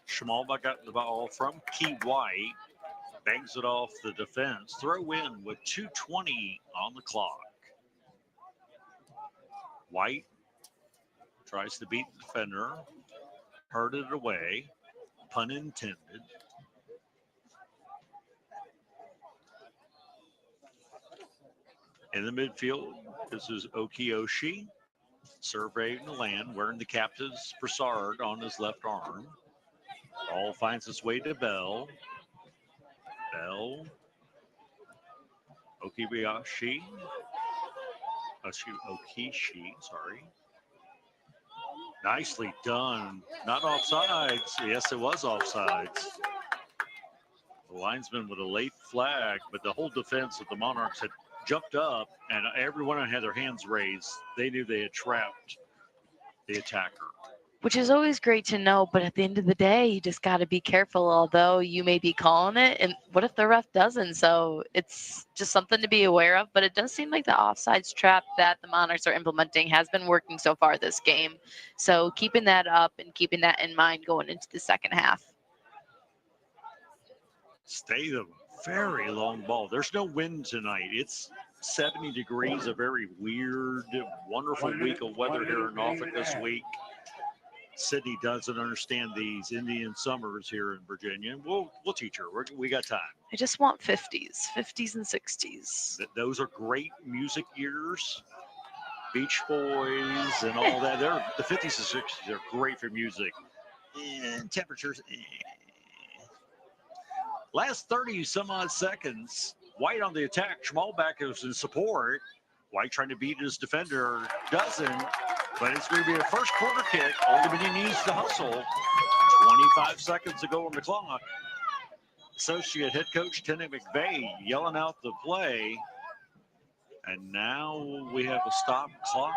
Schmalbach got the ball from Key White. Bangs it off the defense. Throw in with 2:20 on the clock. White tries to beat the defender. Hurt it away. Pun intended. In the midfield, this is Okioshi. Surveying the land, wearing the captain's brassard on his left arm. Ball finds its way to Bell. Bell. Okishi. Okishi, sorry. Nicely done. Not offsides. Yes, it was offsides. The linesman with a late flag, but the whole defense of the Monarchs had jumped up, and everyone had their hands raised. They knew they had trapped the attacker. Which is always great to know, but at the end of the day, you just got to be careful. Although you may be calling it, and what if the ref doesn't? So it's just something to be aware of. But it does seem like the offsides trap that the Monarchs are implementing has been working so far this game. So keeping that up and keeping that in mind going into the second half. Stay the very long ball. There's no wind tonight. It's 70 degrees, a very weird, wonderful week of weather here in Norfolk this week. Sydney doesn't understand these Indian summers here in Virginia. We'll teach her. We got time. I just want 50s and 60s. Those are great music years. Beach Boys and all that. The 50s and 60s are great for music. And temperatures. Last 30 some odd seconds. White on the attack. Schmalbach is in support. White trying to beat his defender. Doesn't. But it's going to be a first quarter kick. Old Dominion needs to hustle. 25 seconds to go on the clock. Associate head coach Tennant McVeigh yelling out the play. And now we have a stop clock.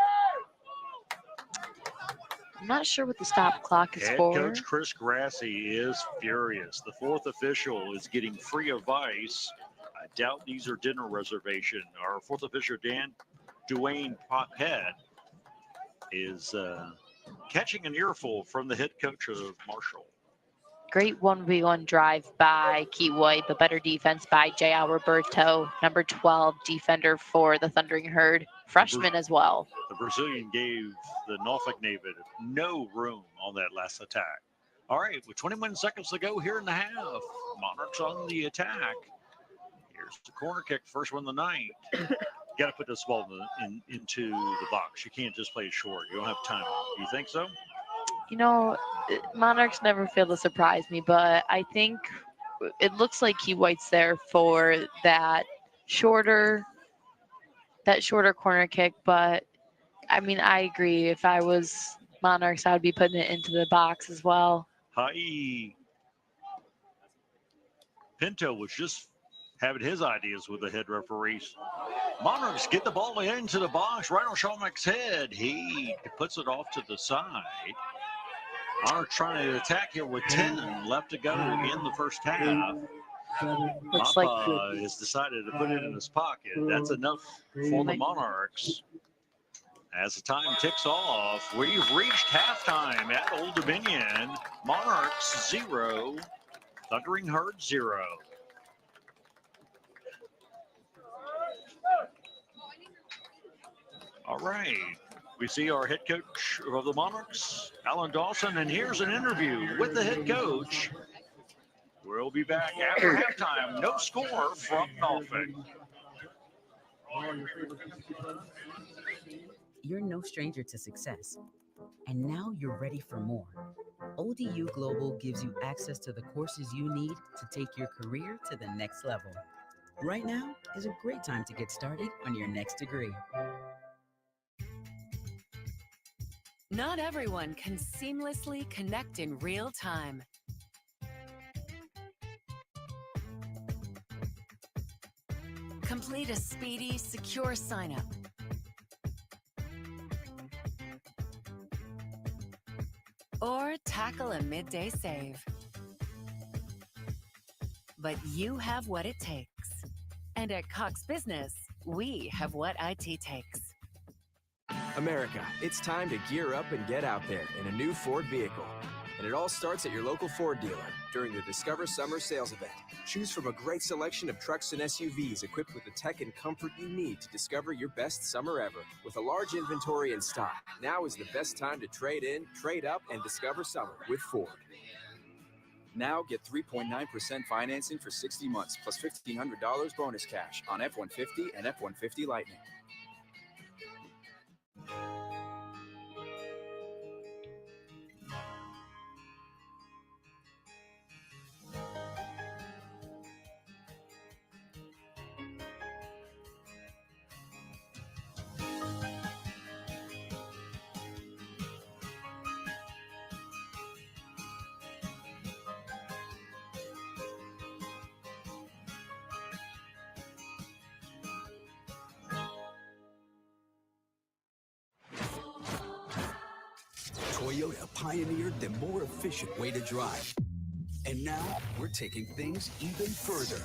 I'm not sure what the stop clock is Head for. coach Chris Grassi is furious. The fourth official is getting free advice. I doubt these are dinner reservation. Our fourth official, Dwayne Pothead, is catching an earful from the head coach of Marshall. Great 1v1 drive by Key White, but better defense by J.L. Roberto, number 12 defender for the Thundering Herd, freshman as well. The Brazilian gave the Norfolk native no room on that last attack. All right, with 21 seconds to go here in the half, Monarchs on the attack. Here's the corner kick, first one of the night. You got to put this ball into the box. You can't just play it short. You don't have time. Do you think so? You know, Monarchs never fail to surprise me, but I think it looks like Key White's there for that shorter corner kick. But I mean, I agree. If I was Monarchs, I would be putting it into the box as well. Hi. Pinto was just having his ideas with the head referees. Monarchs get the ball into the box right on Schmalbach's head. He puts it off to the side. Monarchs trying to attack here with 10 left to go in the first half. Looks Mappa has decided to put it in his pocket. That's enough for the Monarchs. As the time ticks off, we've reached halftime at Old Dominion. Monarchs 0, Thundering Herd 0. All right. We see our head coach of the Monarchs, Alan Dawson, and here's an interview with the head coach. We'll be back after halftime. No score from Norfolk. You're no stranger to success, and now you're ready for more. ODU Global gives you access to the courses you need to take your career to the next level. Right now is a great time to get started on your next degree. Not everyone can seamlessly connect in real time. Complete a speedy, secure sign-up. Or tackle a midday save. But you have what it takes. And at Cox Business, we have what IT takes. America, it's time to gear up and get out there in a new Ford vehicle. And it all starts at your local Ford dealer during the Discover Summer Sales Event. Choose from a great selection of trucks and SUVs equipped with the tech and comfort you need to discover your best summer ever. With a large inventory in stock, now is the best time to trade in, trade up, and discover summer with Ford. Now get 3.9% financing for 60 months plus $1,500 bonus cash on F-150 and F-150 Lightning. Toyota pioneered the more efficient way to drive. And now we're taking things even further.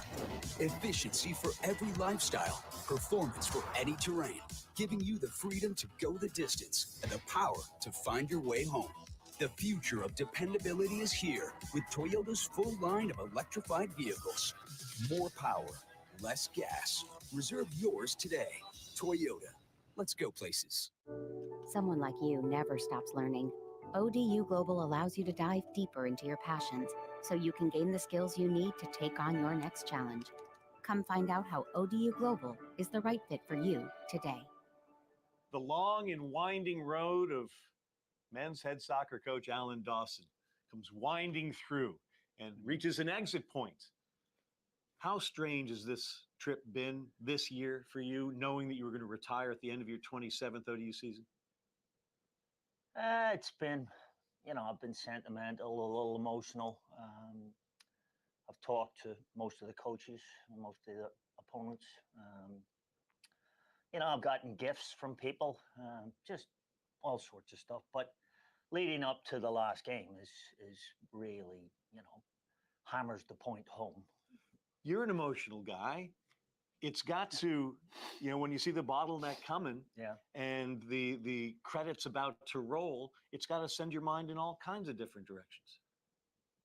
Efficiency for every lifestyle, performance for any terrain, giving you the freedom to go the distance and the power to find your way home. The future of dependability is here with Toyota's full line of electrified vehicles. More power, less gas. Reserve yours today. Toyota. Let's go places. Someone like you never stops learning. ODU Global allows you to dive deeper into your passions so you can gain the skills you need to take on your next challenge. Come find out how ODU Global is the right fit for you today. The long and winding road of men's head soccer coach Alan Dawson comes winding through and reaches an exit point. How strange has this trip been this year for you, knowing that you were going to retire at the end of your 27th ODU season? It's been, I've been sentimental, a little emotional. I've talked to most of the coaches, most of the opponents. I've gotten gifts from people, just all sorts of stuff. But leading up to the last game is really, hammers the point home. You're an emotional guy. It's got to, when you see the bottleneck coming, yeah, and the credits about to roll, it's got to send your mind in all kinds of different directions.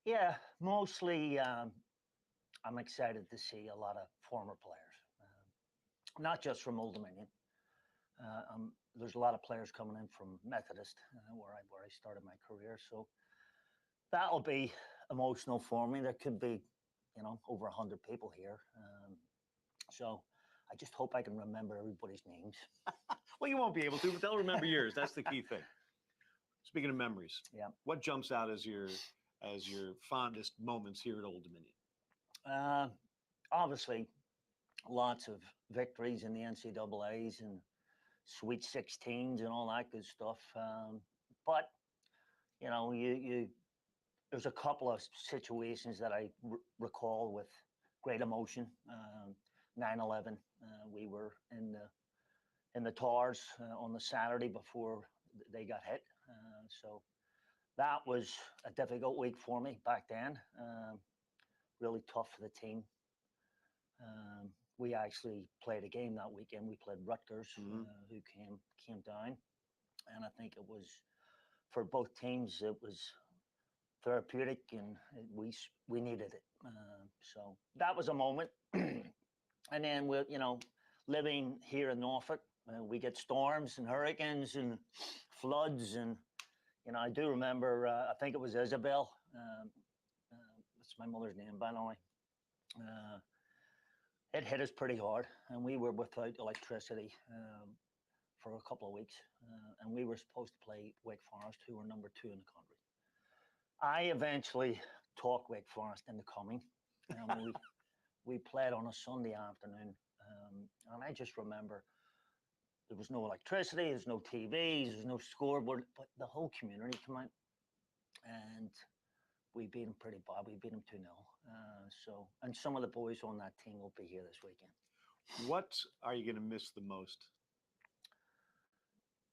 Yeah, mostly I'm excited to see a lot of former players, not just from Old Dominion. There's a lot of players coming in from Methodist, where I started my career. So that'll be emotional for me. There could be, over 100 people here. So I just hope I can remember everybody's names. Well, you won't be able to, but they'll remember yours. That's the key thing. Speaking of memories, yeah, what jumps out as your fondest moments here at Old Dominion? Obviously, lots of victories in the NCAAs and Sweet 16s and all that good stuff. But there's a couple of situations that I recall with great emotion. 9/11. We were in the TARS on the Saturday before they got hit. So that was a difficult week for me back then. Really tough for the team. We actually played a game that weekend. We played Rutgers, who came down, and I think it was for both teams. It was therapeutic, and we needed it. So that was a moment. And then we're, living here in Norfolk, we get storms and hurricanes and floods. And, I do remember, I think it was Isabel. That's my mother's name, by the way. It hit us pretty hard, and we were without electricity for a couple of weeks. And we were supposed to play Wake Forest, who were number 2 in the country. I eventually talked Wake Forest into coming. We played on a Sunday afternoon, and I just remember there was no electricity, there's no TVs, there's no scoreboard, but the whole community came out, and we beat them pretty bad. We beat them 2-0. And some of the boys on that team will be here this weekend. What are you going to miss the most?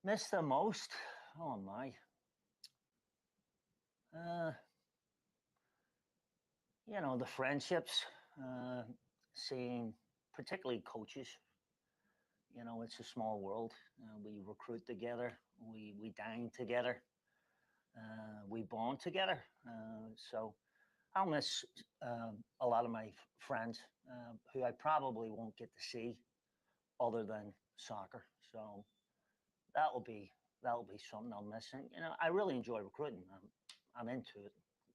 Miss the most? Oh my. You know, the friendships, seeing particularly coaches. You know, it's a small world. We recruit together. We dine together. We bond together. So I'll miss a lot of my friends who I probably won't get to see other than soccer. So that'll be something I'll miss. And you know, I really enjoy recruiting. I'm into it,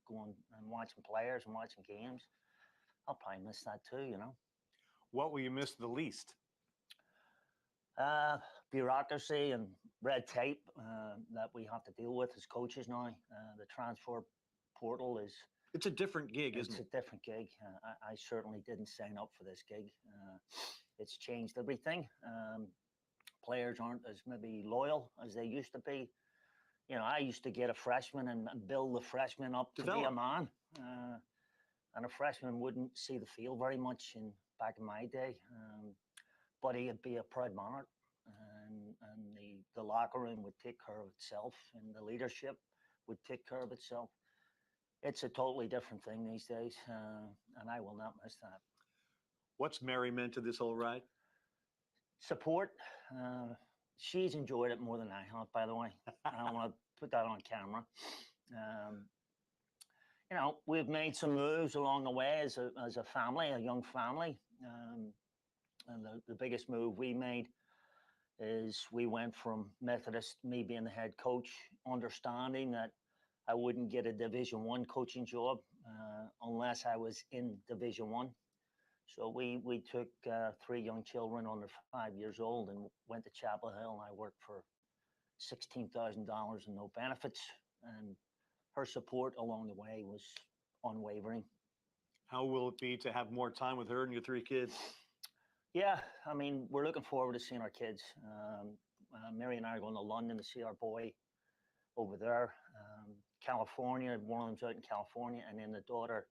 going and watching players and watching games. I'll probably miss that too. You know. What will you miss the least? Bureaucracy and red tape that we have to deal with as coaches now. The transfer portal is. It's a different gig, isn't it? It's a different gig. I certainly didn't sign up for this gig. It's changed everything. Players aren't as maybe loyal as they used to be. You know, I used to get a freshman and build the freshman up to be a man. And a freshman wouldn't see the field very much back in my day. But he'd be a proud monarch. And the locker room would take care of itself, and the leadership would take care of itself. It's a totally different thing these days, and I will not miss that. What's Mary meant to this whole ride? Support. She's enjoyed it more than I have, by the way. I don't want to put that on camera. You know, we've made some moves along the way as a family, a young family. And the biggest move we made is we went from Methodist, me being the head coach, understanding that I wouldn't get a Division I coaching job unless I was in Division I. So we took 3 young children under 5 years old and went to Chapel Hill, and I worked for $16,000 and no benefits. And her support along the way was unwavering. How will it be to have more time with her and your 3 kids? Yeah, I mean, we're looking forward to seeing our kids. Mary and I are going to London to see our boy over there. California, one of them's out in California, and then the daughter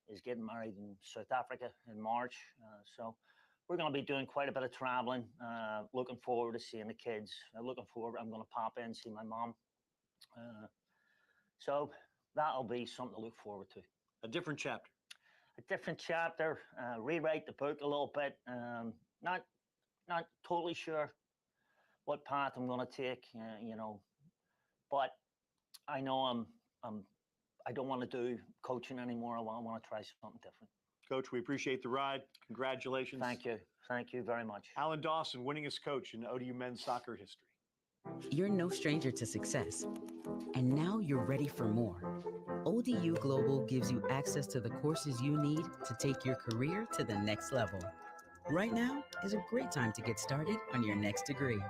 is getting married in South Africa in March. So we're going to be doing quite a bit of traveling. Looking forward to seeing the kids. I'm going to pop in and see my mom. So that'll be something to look forward to. A different chapter. A different chapter. Rewrite the book a little bit. Not totally sure what path I'm going to take. You know, but I know I don't want to do coaching anymore. I want to try something different. Coach, we appreciate the ride. Congratulations. Thank you. Thank you very much. Alan Dawson, winningest coach in ODU men's soccer history. You're no stranger to success, and now you're ready for more. ODU Global gives you access to the courses you need to take your career to the next level. Right now is a great time to get started on your next degree.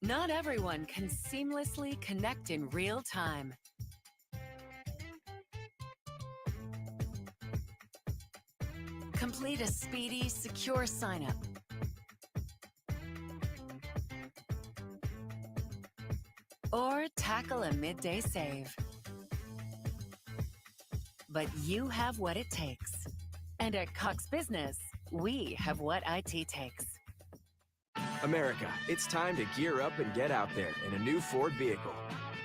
Not everyone can seamlessly connect in real time. Complete a speedy, secure sign-up. Or tackle a midday save. But you have what it takes. And at Cox Business, we have what IT takes. America, it's time to gear up and get out there in a new Ford vehicle.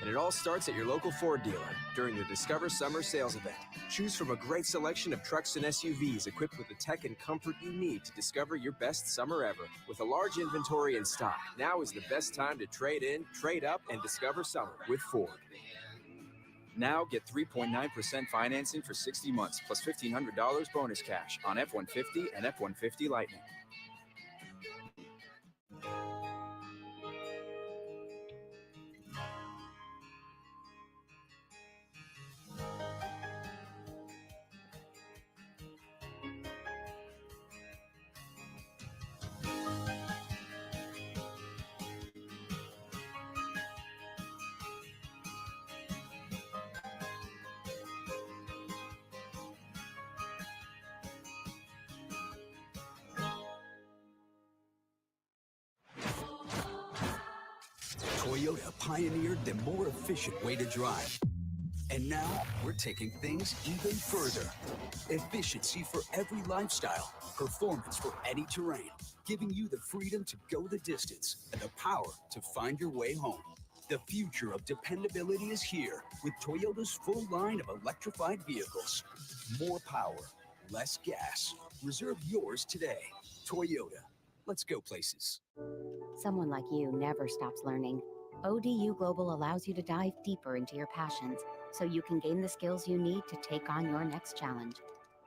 And it all starts at your local Ford dealer during the Discover Summer Sales Event. Choose from a great selection of trucks and SUVs equipped with the tech and comfort you need to discover your best summer ever. With a large inventory in stock, now is the best time to trade in, trade up, and discover summer with Ford. Now get 3.9% financing for 60 months plus $1,500 bonus cash on F-150 and F-150 Lightning. Toyota pioneered the more efficient way to drive. And now we're taking things even further. Efficiency for every lifestyle, performance for any terrain, giving you the freedom to go the distance and the power to find your way home. The future of dependability is here with Toyota's full line of electrified vehicles. More power, less gas. Reserve yours today. Toyota. Let's go places. Someone like you never stops learning. ODU Global allows you to dive deeper into your passions so you can gain the skills you need to take on your next challenge.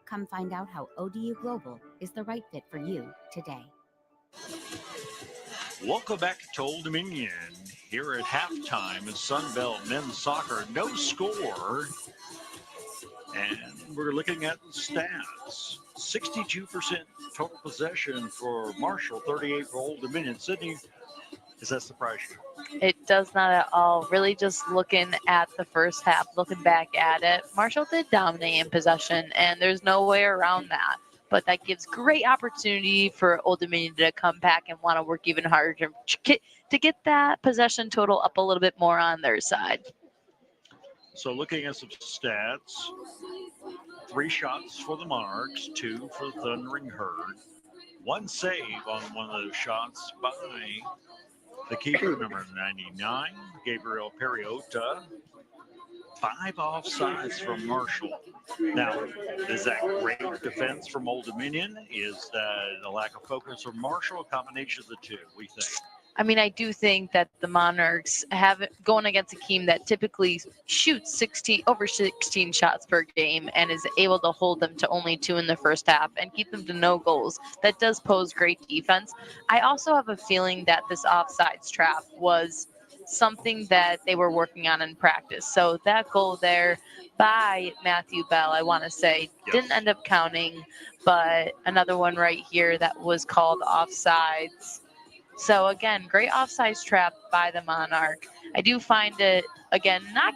Come find out how ODU Global is the right fit for you today. Welcome back to Old Dominion. Here at halftime in Sunbelt men's soccer, no score. And we're looking at the stats. 62% total possession for Marshall, 38 for Old Dominion. Sydney, does that surprise you? It does not at all. Really just looking at the first half, looking back at it, Marshall did dominate in possession, and there's no way around that. But that gives great opportunity for Old Dominion to come back and want to work even harder to get that possession total up a little bit more on their side. So looking at some stats, 3 shots for the Monarchs, 2 for the Thundering Herd, 1 save on one of those shots by the keeper, number 99, Gabriel Periota. 5 offsides from Marshall. Now, is that great defense from Old Dominion? Is that a lack of focus from Marshall? A combination of the two, we think. I mean, I do think that the Monarchs have going against a team that typically shoots over 16 shots per game and is able to hold them to only 2 in the first half and keep them to no goals. That does pose great defense. I also have a feeling that this offsides trap was something that they were working on in practice. So that goal there by Matthew Bell, I want to say, didn't end up counting, but another one right here that was called offsides. So again, great offsides trap by the Monarch. I do find it, again, not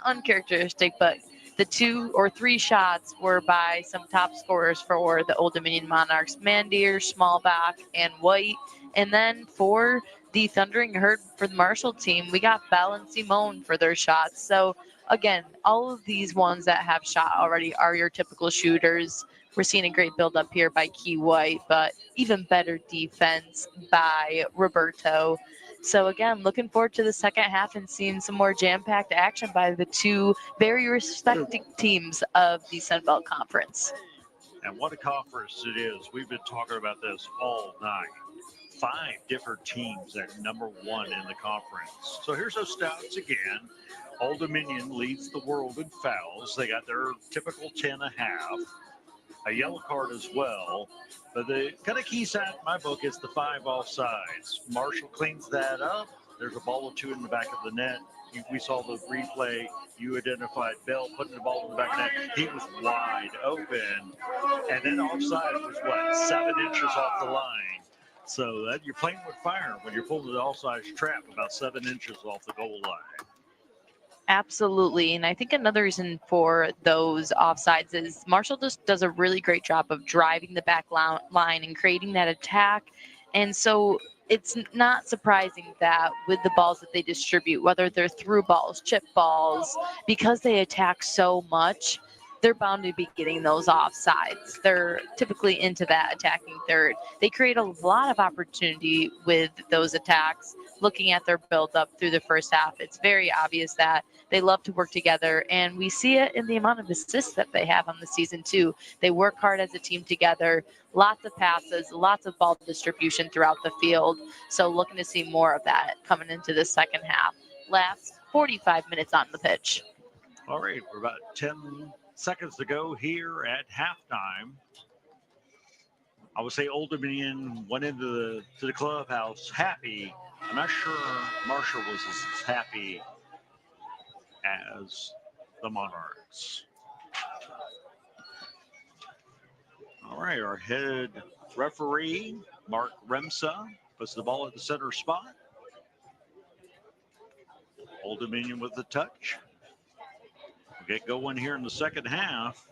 uncharacteristic, but the 2 or 3 shots were by some top scorers for the Old Dominion Monarchs, Mandir, Smallbach, and White. And then for the Thundering Herd for the Marshall team, we got Bell and Simone for their shots. So again, all of these ones that have shot already are your typical shooters. We're seeing a great build up here by Key White, but even better defense by Roberto. So again, looking forward to the second half and seeing some more jam-packed action by the 2 very respected teams of the Sun Belt Conference. And what a conference it is. We've been talking about this all night. 5 different teams at number 1 in the conference. So here's those stats again. Old Dominion leads the world in fouls. They got their typical 10.5. A yellow card as well. But the kind of key stat in my book is the 5 offsides. Marshall cleans that up. There's a ball or 2 in the back of the net. We saw the replay. You identified Bell putting the ball in the back of the net. He was wide open. And then offside was what? 7 inches off the line. So that you're playing with fire when you're pulling the offside trap about 7 inches off the goal line. Absolutely. And I think another reason for those offsides is Marshall just does a really great job of driving the back line and creating that attack. And so it's not surprising that with the balls that they distribute, whether they're through balls, chip balls, because they attack so much, they're bound to be getting those offsides. They're typically into that attacking third. They create a lot of opportunity with those attacks. Looking at their build-up through the first half, it's very obvious that they love to work together, and we see it in the amount of assists that they have on the season too. They work hard as a team together, lots of passes, lots of ball distribution throughout the field. So looking to see more of that coming into the second half. Last 45 minutes on the pitch. All right, we're about 10 seconds to go here at halftime. I would say Old Dominion went into the clubhouse happy. I'm not sure Marshall was as happy as the Monarchs. All right, our head referee, Mark Remsa, puts the ball at the center spot. Old Dominion with the touch. We'll get going here in the second half.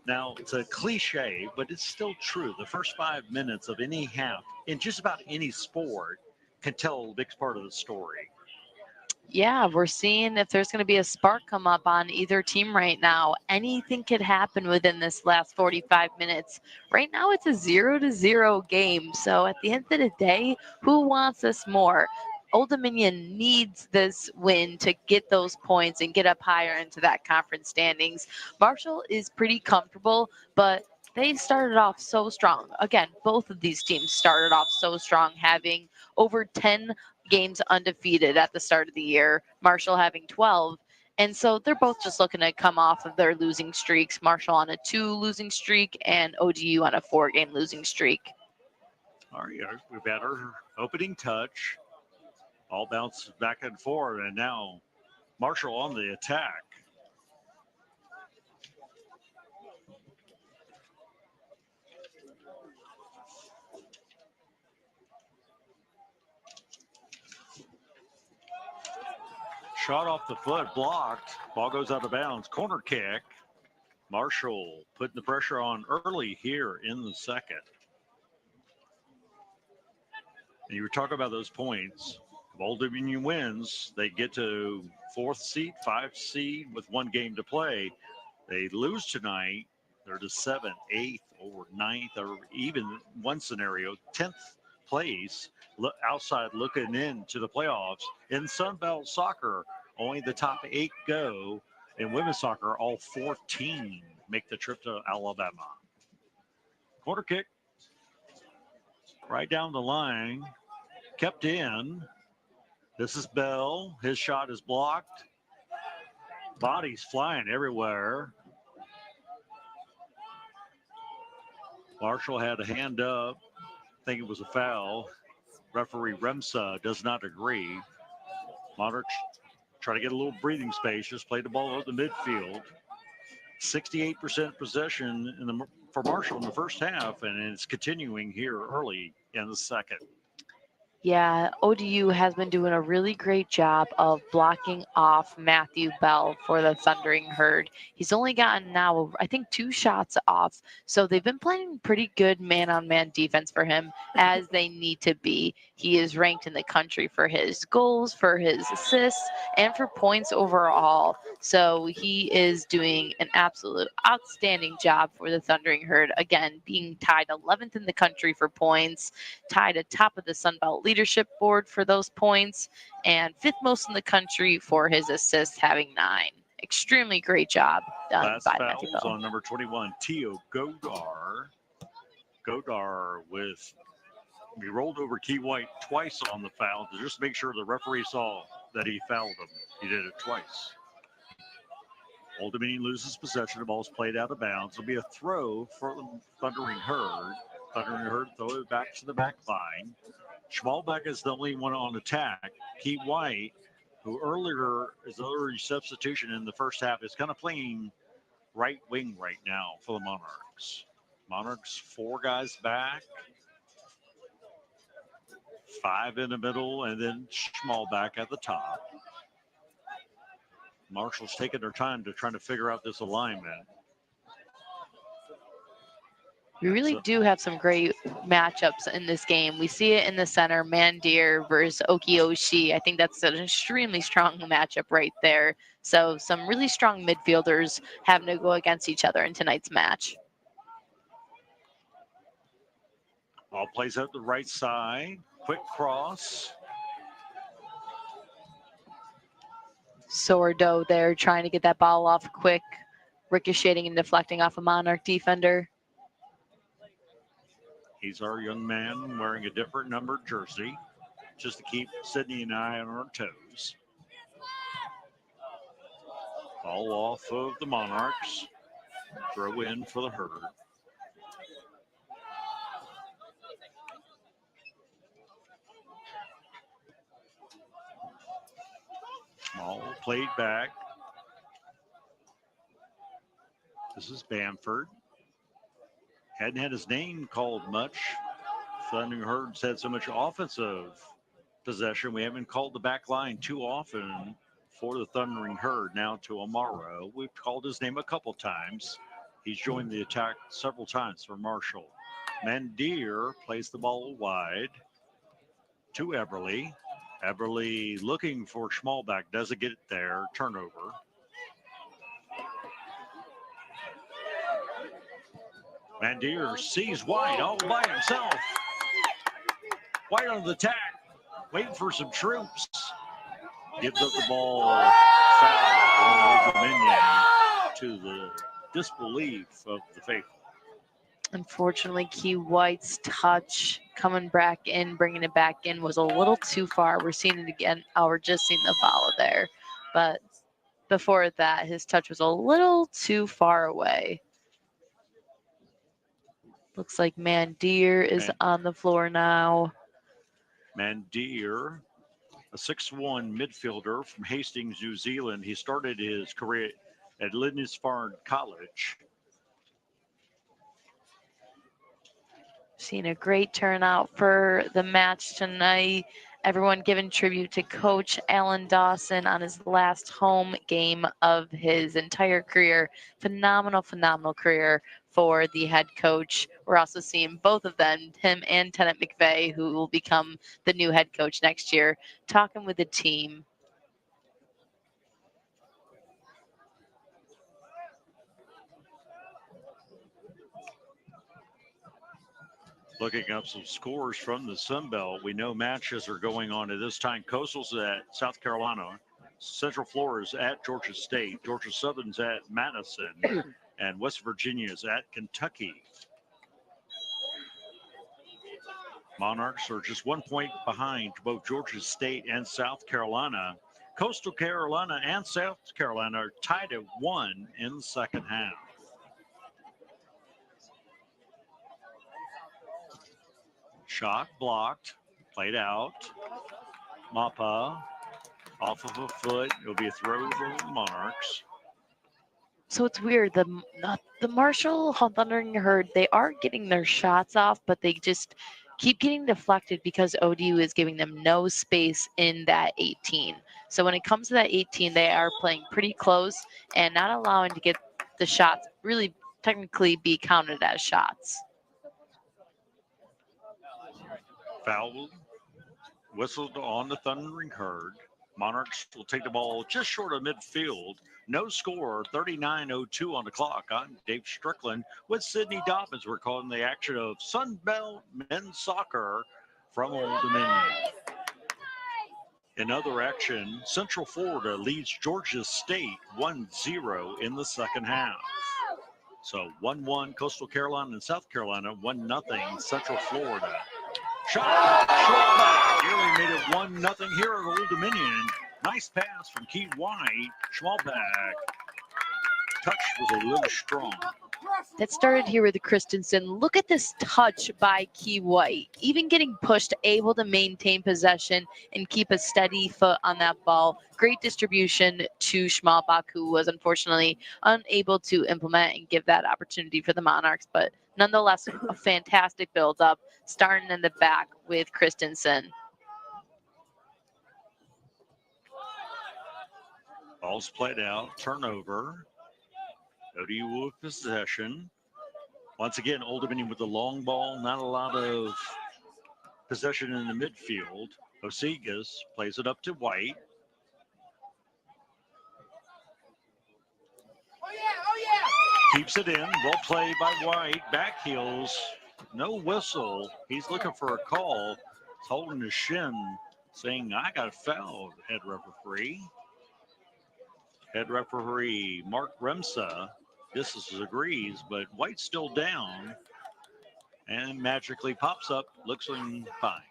Now, it's a cliche, but it's still true. The first 5 minutes of any half in just about any sport can tell a big part of the story. Yeah, we're seeing if there's going to be a spark come up on either team right now. Anything could happen within this last 45 minutes. Right now, it's a 0-0 game. So at the end of the day, who wants this more? Old Dominion needs this win to get those points and get up higher into that conference standings. Marshall is pretty comfortable, but they started off so strong. Again, both of these teams started off so strong, having over 10 games undefeated at the start of the year, Marshall having 12. And so they're both just looking to come off of their losing streaks. Marshall on a 2 losing streak and ODU on a 4-game losing streak. All right, we've had our opening touch. All bounce back and forth, and now Marshall on the attack. Shot off the foot, blocked. Ball goes out of bounds. Corner kick. Marshall putting the pressure on early here in the second. And you were talking about those points. If Old Dominion wins, they get to 4th seed, 5th seed with 1 game to play. They lose tonight, they're to 7th, 8th, or 9th, or even one scenario, 10th place, outside looking into the playoffs. In Sun Belt soccer, only the top 8 go. In women's soccer, all 14 make the trip to Alabama. Corner kick, right down the line, kept in. This is Bell. His shot is blocked. Bodies flying everywhere. Marshall had a hand up. I think it was a foul. Referee Remsa does not agree. Monarchs try to get a little breathing space. Just play the ball out the midfield. 68% possession for Marshall in the first half, and it's continuing here early in the second. Yeah, ODU has been doing a really great job of blocking off Matthew Bell for the Thundering Herd. He's only gotten now, I think, 2 shots off. So they've been playing pretty good man-on-man defense for him, as they need to be. He is ranked in the country for his goals, for his assists, and for points overall. So he is doing an absolute outstanding job for the Thundering Herd. Again, being tied 11th in the country for points, tied atop of the Sun Belt leadership board for those points, and 5th most in the country for his assists, having 9. Extremely great job done Last by Matthew fouls Bell. on number 21, Tio Godar. Godar he rolled over Key White twice on the foul to just make sure the referee saw that he fouled him. He did it twice. Old Dominion loses possession. The ball's played out of bounds. It'll be a throw for the Thundering Herd. Thundering Herd throw it back to the back line. Schmalbeck is the only one on attack. Key White, who earlier is the early substitution in the first half, is kind of playing right wing right now for the Monarchs. Monarchs, 4 guys back, 5 in the middle, and then Schmalbeck at the top. Marshall's taking their time to try to figure out this alignment. We really do have some great matchups in this game. We see it in the center, Mandir versus Okioshi. I think that's an extremely strong matchup right there. So some really strong midfielders having to go against each other in tonight's match. Ball plays out the right side. Quick cross. Sourdough there trying to get that ball off quick, ricocheting and deflecting off a Monarch defender. He's our young man wearing a different numbered jersey, just to keep Sydney and I on our toes. Ball off of the Monarchs. Throw in for the Herd. Ball played back. This is Bamford. Hadn't had his name called much. Thundering Herd's had so much offensive possession. We haven't called the back line too often for the Thundering Herd. Now to Amaro. We've called his name a couple times. He's joined the attack several times for Marshall. Mandir plays the ball wide to Everly. Everly looking for Schmalbach. Doesn't get it there. Turnover. Mandier sees White all by himself. White on the attack. Waiting for some troops. Gives up the ball. Foul. Old Dominion to the disbelief of the faithful. Unfortunately, Key White's touch coming back in, bringing it back in was a little too far. We're seeing it again. Oh, we're just seeing the follow there. But before that, his touch was a little too far away. Looks like Mandier is on the floor now. Mandier, a 6'1 midfielder from Hastings, New Zealand. He started his career at Lindisfarne College. Seeing a great turnout for the match tonight. Everyone giving tribute to Coach Alan Dawson on his last home game of his entire career. Phenomenal career for the head coach. We're also seeing both of them, him and Tennant McVeigh, who will become the new head coach next year, talking with the team. Looking up some scores from the Sun Belt. We know matches are going on at this time. Coastal's at South Carolina. Central Florida's at Georgia State. Georgia Southern's at Madison. And West Virginia's at Kentucky. Monarchs are just 1 point behind both Georgia State and South Carolina. Coastal Carolina and South Carolina are tied at 1 in the second half. Shot blocked, played out. Mappa off of a foot. It'll be a throw for the Monarchs. So it's weird. The Marshall Thundering Herd, they are getting their shots off, but they just keep getting deflected because ODU is giving them no space in that 18. So when it comes to that 18, they are playing pretty close and not allowing to get the shots really technically be counted as shots. Foul whistled on the Thundering Herd. Monarchs will take the ball just short of midfield. No score, 39:02 on the clock. I'm Dave Strickland with Sydney Dobbins. We're calling the action of Sun Belt men's soccer from Old Dominion. In other action, Central Florida leads Georgia State 1-0 in the second half. So 1-1 Coastal Carolina and South Carolina, 1-0 Central Florida. Shot back. Nearly made it 1-0 here at Old Dominion. Nice pass from Key White. Schmalbach. Touch was a little strong. That started here with Christensen. Look at this touch by Key White. Even getting pushed, able to maintain possession and keep a steady foot on that ball. Great distribution to Schmalbach, who was unfortunately unable to implement and give that opportunity for the Monarchs. But nonetheless, a fantastic build-up, starting in the back with Christensen. Ball's played out. Turnover. ODU with possession. Once again, Old Dominion with the long ball. Not a lot of possession in the midfield. Osegas plays it up to White. Keeps it in. Well played by White. Back heels. No whistle. He's looking for a call. He's holding his shin, saying, I got fouled, head referee. Head referee Mark Remsa disagrees, but White's still down and magically pops up, looks fine.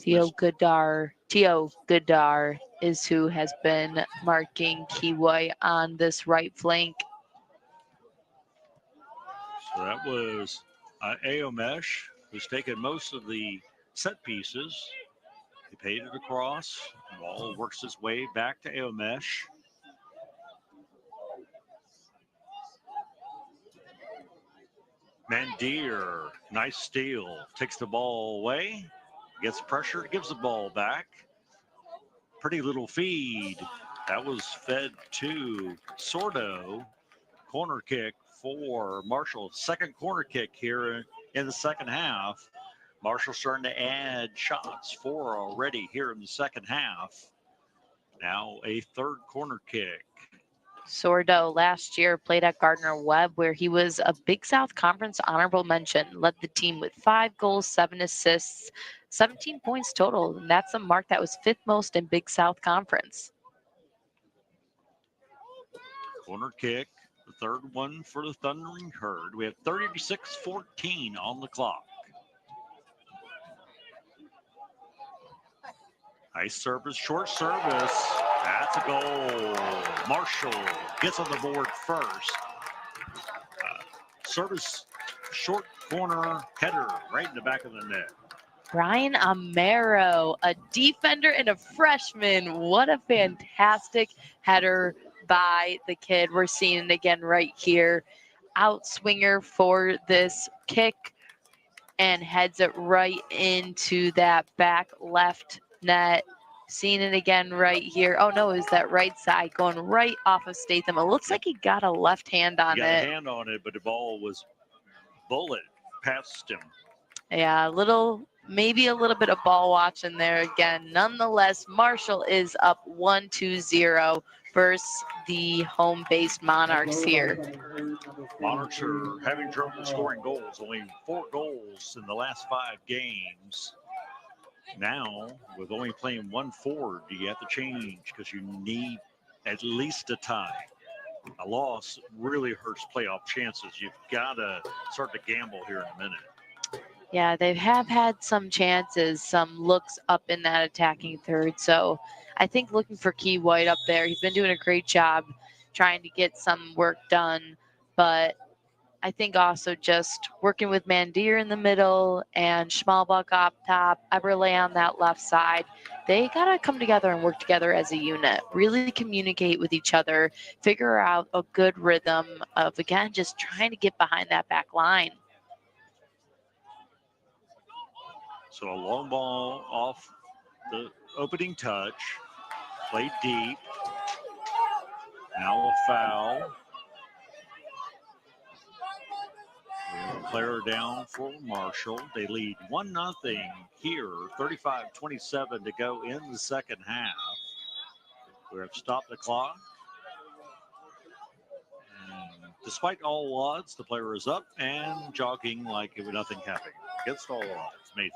Theo Goodar is who has been marking Key White on this right flank. So that was Aomesh, who's taken most of the set pieces. He paid it across. The ball works its way back to Aomesh. Mandier, nice steal, takes the ball away, gets pressure, gives the ball back. Pretty little feed. That was fed to Sordo. Corner kick for Marshall. Second corner kick here in the second half. Marshall starting to add shots, 4 already here in the second half. Now a third corner kick. Sordo last year played at Gardner Webb, where he was a Big South Conference honorable mention, led the team with 5 goals, 7 assists, 17 points total. And that's a mark that was 5th most in Big South Conference. Corner kick, the third one for the Thundering Herd. We have 36-14 on the clock. Nice service, short service. That's a goal. Marshall gets on the board first. Service, short corner, header right in the back of the net. Brian Amaro, a defender and a freshman. What a fantastic header by the kid. We're seeing it again right here. Outswinger for this kick and heads it right into that back left net. Seeing it again right here. Oh no, is that right side going right off of Statham? It looks like he got a left hand on He got it. a hand on it, but the ball was bullet past him. Yeah, maybe a little bit of ball watching there again. Nonetheless, Marshall is up 1-0 versus the home-based Monarchs here. Monarchs are having trouble scoring goals. Only 4 goals in the last 5 games. Now, with only playing 1 forward, you have to change because you need at least a tie. A loss really hurts playoff chances. You've got to start to gamble here in a minute. Yeah, they have had some chances, some looks up in that attacking third. So I think looking for Key White up there, he's been doing a great job trying to get some work done. But I think also just working with Mandir in the middle and Schmalbuck up top, Eberle on that left side. They got to come together and work together as a unit, really communicate with each other, figure out a good rhythm of, again, just trying to get behind that back line. So a long ball off the opening touch, played deep. Now a foul. Player down for Marshall. They lead 1-0 here, 35-27 to go in the second half. We have stopped the clock. And despite all odds, the player is up and jogging like it was nothing happened. Against all odds. Amazing.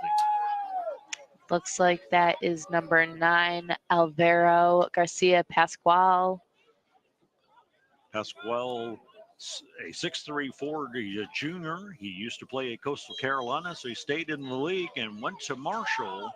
Looks like that is number 9, Alvaro Garcia Pascual. Pascual, a 6'3" forward. He's a junior. He used to play at Coastal Carolina, so he stayed in the league and went to Marshall,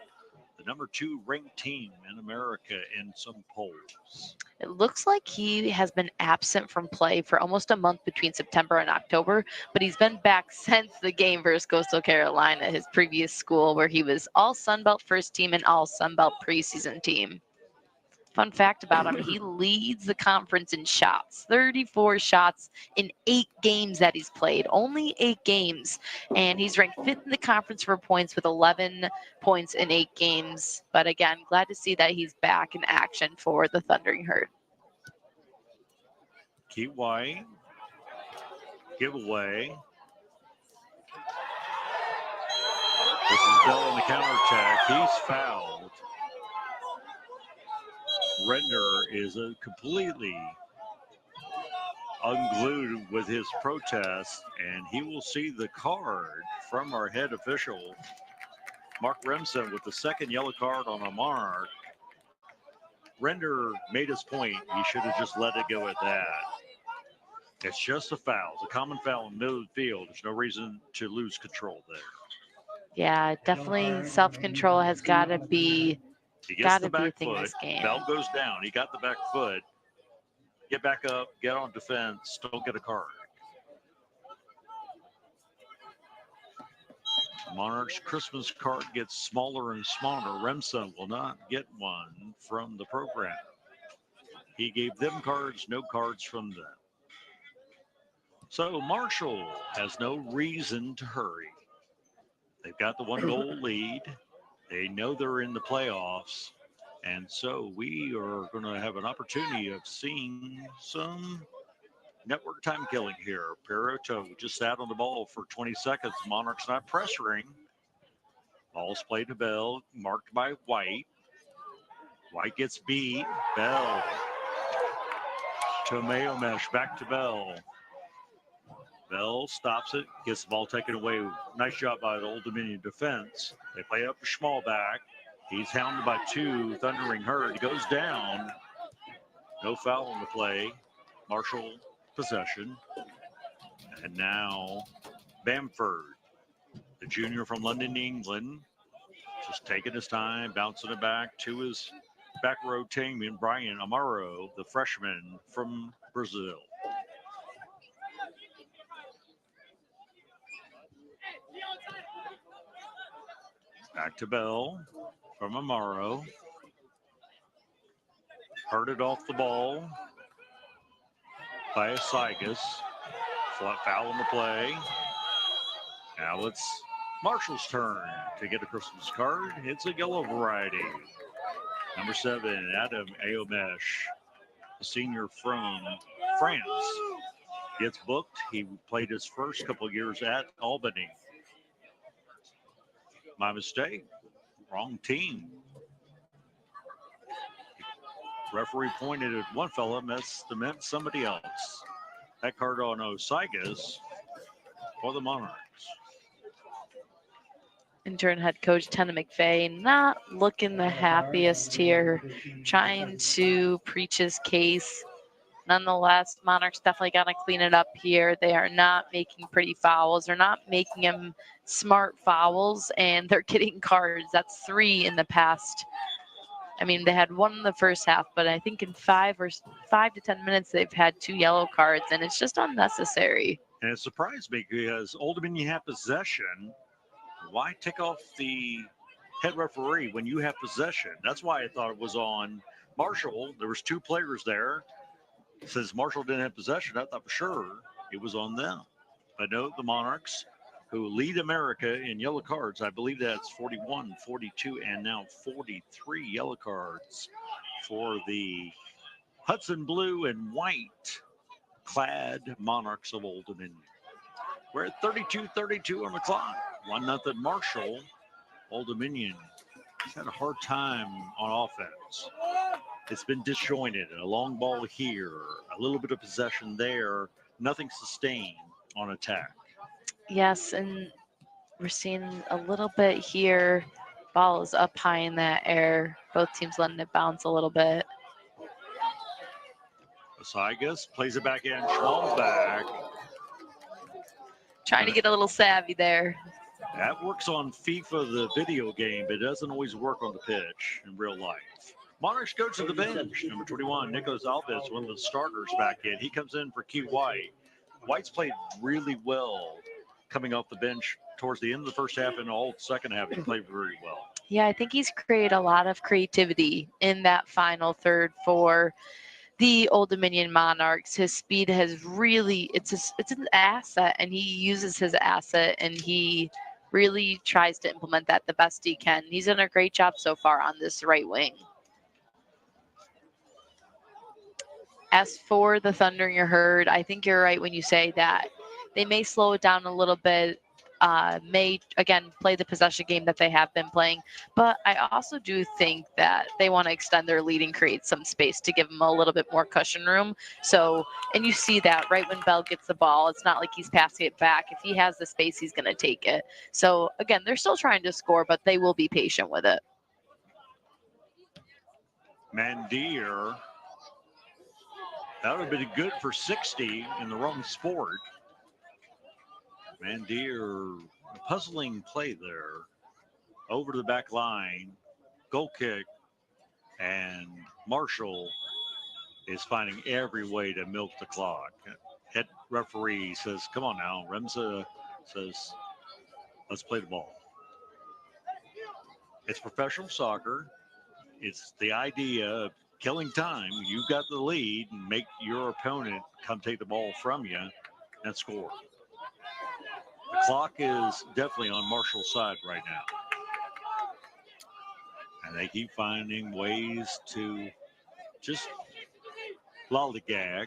the number 2 ranked team in America in some polls. It looks like he has been absent from play for almost a month between September and October, but he's been back since the game versus Coastal Carolina, his previous school, where he was all Sunbelt first team and all Sunbelt preseason team. Fun fact about him, he leads the conference in shots, 34 shots in 8 games that he's played, only 8 games. And he's ranked 5th in the conference for points with 11 points in 8 games. But again, glad to see that he's back in action for the Thundering Herd. Key White, giveaway. This is Bell on the counterattack. He's fouled. Redner is completely unglued with his protest, and he will see the card from our head official, Mark Remsen, with the second yellow card on a Monarch. Render made his point. He should have just let it go at that. It's just a foul. It's a common foul in the middle of the field. There's no reason to lose control there. Yeah, definitely self-control has got to be He gets the a back thing in foot. this game. Bell goes down. He got the back foot. Get back up. Get on defense. Don't get a card. Monarch's Christmas card gets smaller and smaller. Remsen will not get one from the program. He gave them cards, no cards from them. So Marshall has no reason to hurry. They've got the 1-goal lead. They know they're in the playoffs. And so we are going to have an opportunity of seeing some network time killing here. Peroto just sat on the ball for 20 seconds. Monarchs not pressuring. Ball's played to Bell, marked by White. White gets beat. Bell to Mayo Mesh, back to Bell. Bell stops it, gets the ball taken away. Nice job by the Old Dominion defense. They play up to Schmalbach. He's hounded by 2, Thundering Herd. He goes down. No foul on the play. Marshall possession. And now Bamford, the junior from London, England, just taking his time, bouncing it back to his back row teammate, Brian Amaro, the freshman from Brazil. Back to Bell from Amaro. Heard it off the ball by Asigas. Flat foul on the play. Now it's Marshall's turn to get a Christmas card. It's a yellow variety. Number 7, Adam Ayomesh, a senior from France, gets booked. He played his first couple years at Albany. My mistake. Wrong team. Referee pointed at one fella, meant somebody else. That card on Osigas for the Monarchs. Intern head coach Tana McVeigh not looking the happiest here, trying to preach his case. Nonetheless, Monarchs definitely got to clean it up here. They are not making pretty fouls. They're not making them smart fouls, and they're getting cards. That's 3 in the past. I mean, they had 1 in the first half, but I think in 5 to 10 minutes, they've had 2 yellow cards, and it's just unnecessary. And it surprised me because Old Dominion have possession. Why take off the head referee when you have possession? That's why I thought it was on Marshall. There was 2 players there. Since Marshall didn't have possession, I thought for sure it was on them. But no, the Monarchs, who lead America in yellow cards, I believe that's 41, 42, and now 43 yellow cards for the Hudson blue and white clad Monarchs of Old Dominion. We're at 32-32 on the clock. 1-0 Marshall. Old Dominion has had a hard time on offense. It's been disjointed. A long ball here, a little bit of possession there, nothing sustained on attack. Yes, and we're seeing a little bit here. Ball is up high in that air. Both teams letting it bounce a little bit. Asigas plays it back in. Schmalbach. Trying to get a little savvy there. That works on FIFA, the video game, but it doesn't always work on the pitch in real life. Monarchs go to the bench. Number 21, Nicholas Alves, one of the starters back in. He comes in for Q White. White's played really well coming off the bench towards the end of the first half and all second half. He played very well. Yeah, I think he's created a lot of creativity in that final third for the Old Dominion Monarchs. His speed has really, it's an asset, and he uses his asset, and he really tries to implement that the best he can. He's done a great job so far on this right wing. As for the Thundering Herd, I think you're right when you say that they may slow it down a little bit, may, again, play the possession game that they have been playing. But I also do think that they want to extend their lead and create some space to give them a little bit more cushion room. So, and you see that right when Bell gets the ball, it's not like he's passing it back. If he has the space, he's going to take it. So, again, they're still trying to score, but they will be patient with it. Mandir. That would have been good for 60 in the wrong sport. Mandir, a puzzling play there. Over to the back line. Goal kick. And Marshall is finding every way to milk the clock. Head referee says, come on now. Remza says, let's play the ball. It's professional soccer. It's the idea of killing time. You've got the lead and make your opponent come take the ball from you and score. The clock is definitely on Marshall's side right now. And they keep finding ways to just lollygag.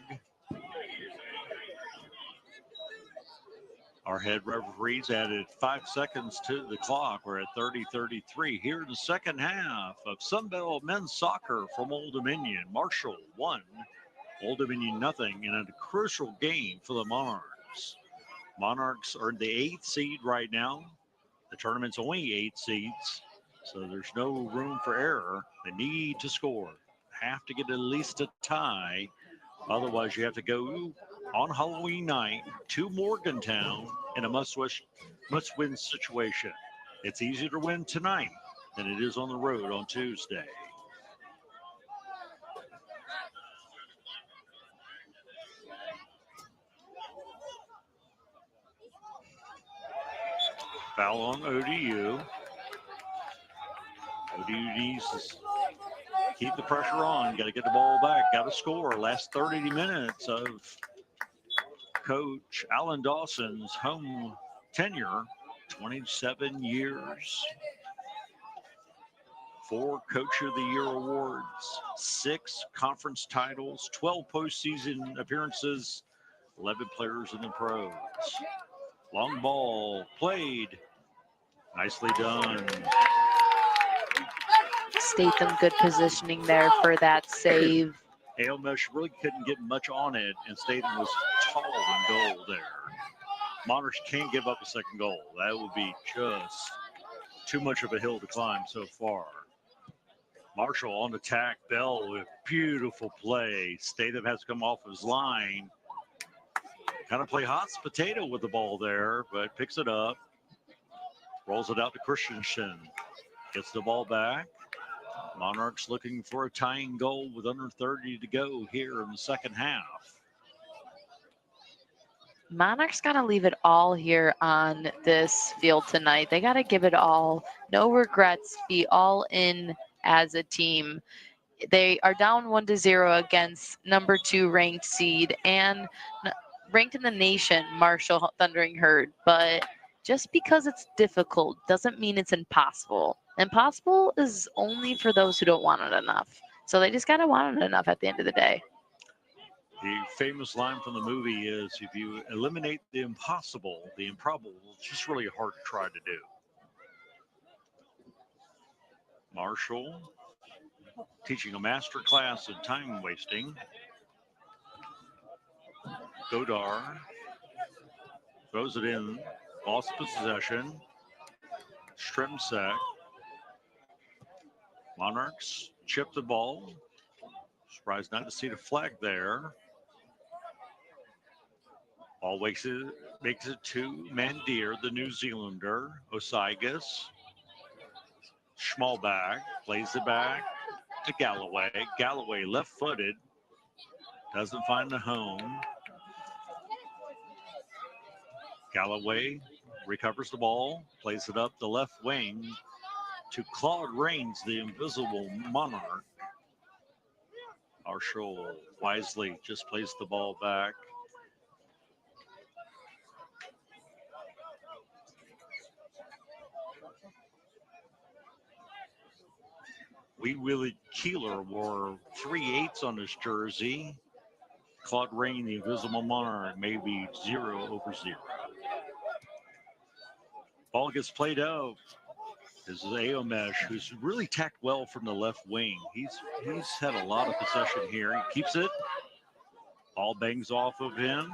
Our head referees added 5 seconds to the clock. We're at 30-33 here in the second half of Sunbelt men's soccer from Old Dominion. Marshall 1, Old Dominion nothing in a crucial game for the Monarchs. Monarchs are the 8th seed right now. The tournament's only 8 seeds, so there's no room for error. They need to score. Have to get at least a tie. Otherwise, you have to go on Halloween night to Morgantown in a must-win situation. It's easier to win tonight than it is on the road on Tuesday. Foul on ODU. ODU needs to keep the pressure on. Got to get the ball back. Got to score. Last 30 minutes of Coach Alan Dawson's home tenure, 27 years. 4 Coach of the Year awards, 6 conference titles, 12 postseason appearances, 11 players in the pros. Long ball played. Nicely done. Statham, good positioning there for that save. Ailmesh really couldn't get much on it, and Statham was tall in goal there. Monarchs can't give up a second goal. That would be just too much of a hill to climb so far. Marshall on attack. Bell with beautiful play. Statham has to come off his line. Kind of play hot potato with the ball there, but picks it up. Rolls it out to Christensen. Gets the ball back. Monarchs looking for a tying goal with under 30 to go here in the second half. Monarchs got to leave it all here on this field tonight. They got to give it all. No regrets. Be all in as a team. They are down 1-0 against number 2 ranked seed and ranked in the nation, Marshall Thundering Herd. But just because it's difficult doesn't mean it's impossible. Impossible is only for those who don't want it enough. So they just got to want it enough at the end of the day. The famous line from the movie is, if you eliminate the impossible, the improbable is just really hard to try to do. Marshall teaching a master class in time wasting. Godar throws it in, lost possession. Stremsek. Monarchs chip the ball. Surprised not to see the flag there. Ball makes it to Mandir, the New Zealander. Osigas. Schmalbach plays it back to Galloway. Galloway left-footed. Doesn't find the home. Galloway recovers the ball, plays it up the left wing to Claude Rains, the invisible Monarch. Marshall wisely just plays the ball back. Wee Willie Keeler wore 3/8 on his jersey. Claude Rain, the invisible Monarch, maybe 0/0. Ball gets played out. This is Aomesh, who's really tacked well from the left wing. He's had a lot of possession here. He keeps it. Ball bangs off of him.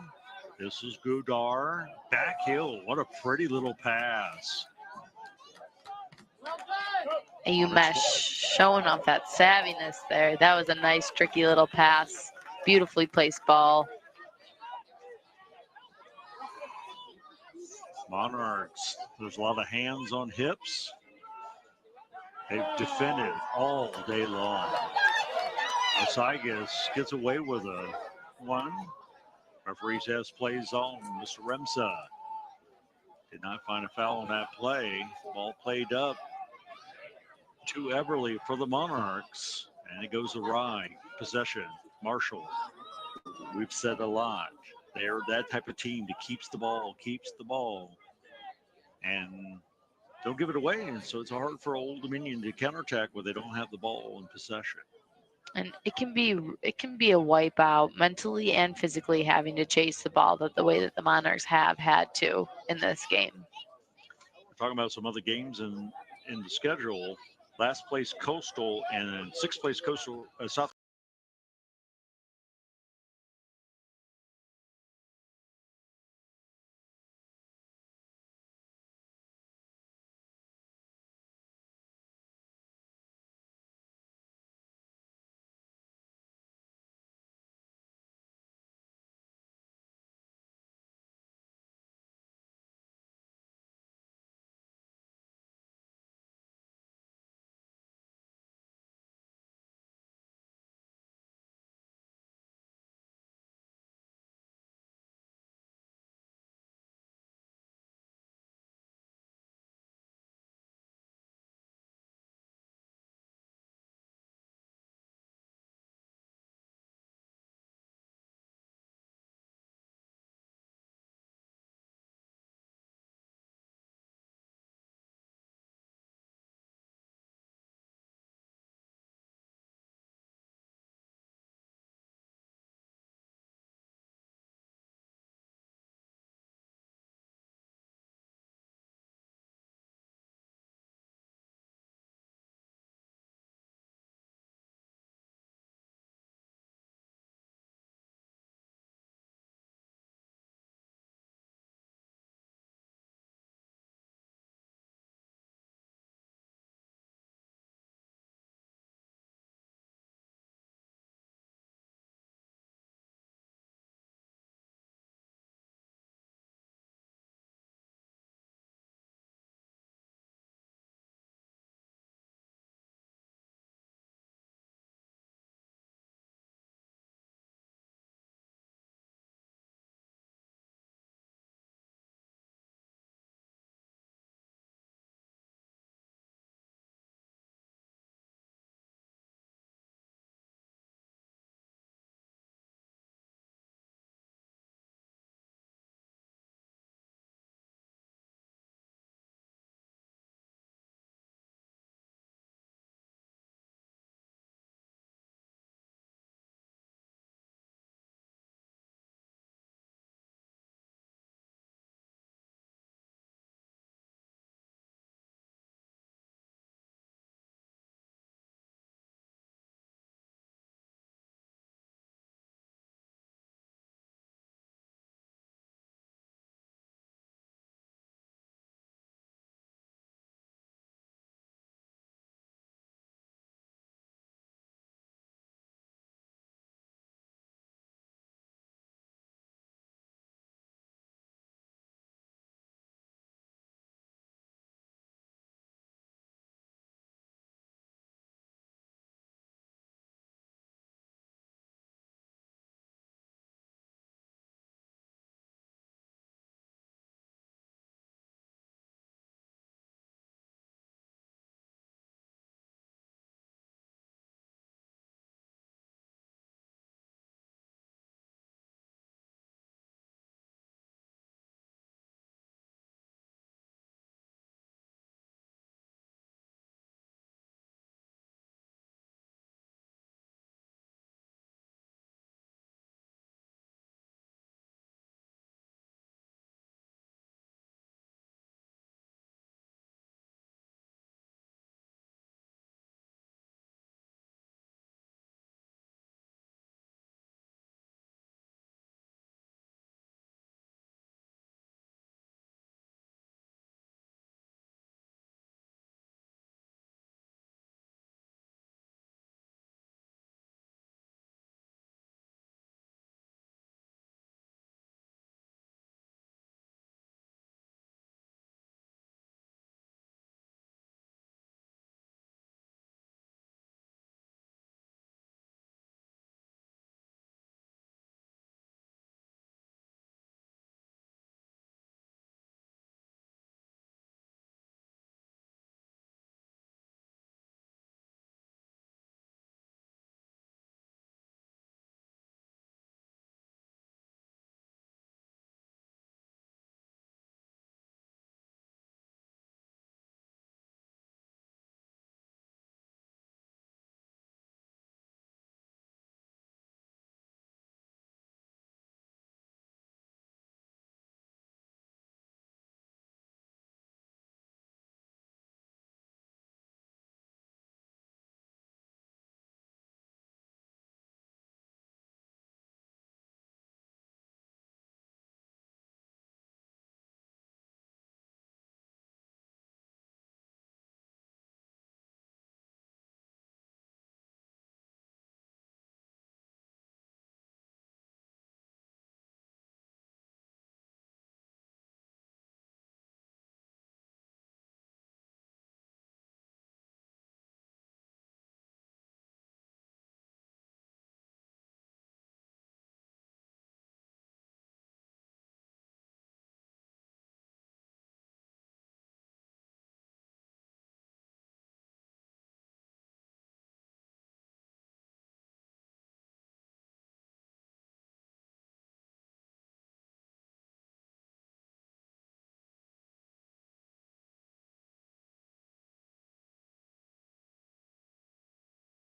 This is Godar. Back heel. What a pretty little pass. Aomesh showing off that savviness there. That was a nice, tricky little pass. Beautifully placed ball. Monarchs, there's a lot of hands on hips. They've defended all day long. Osigas gets away with a one. Referee says plays on. Mr. Remsa did not find a foul on that play. Ball played up to Everly for the Monarchs, and it goes awry. Possession, Marshall. We've said a lot. They're that type of team that keeps the ball, and don't give it away. And so it's hard for Old Dominion to counterattack when they don't have the ball in possession. And it can be a wipeout mentally and physically, having to chase the ball the way that the Monarchs have had to in this game. We're talking about some other games in the schedule. Last place Coastal and sixth place Coastal South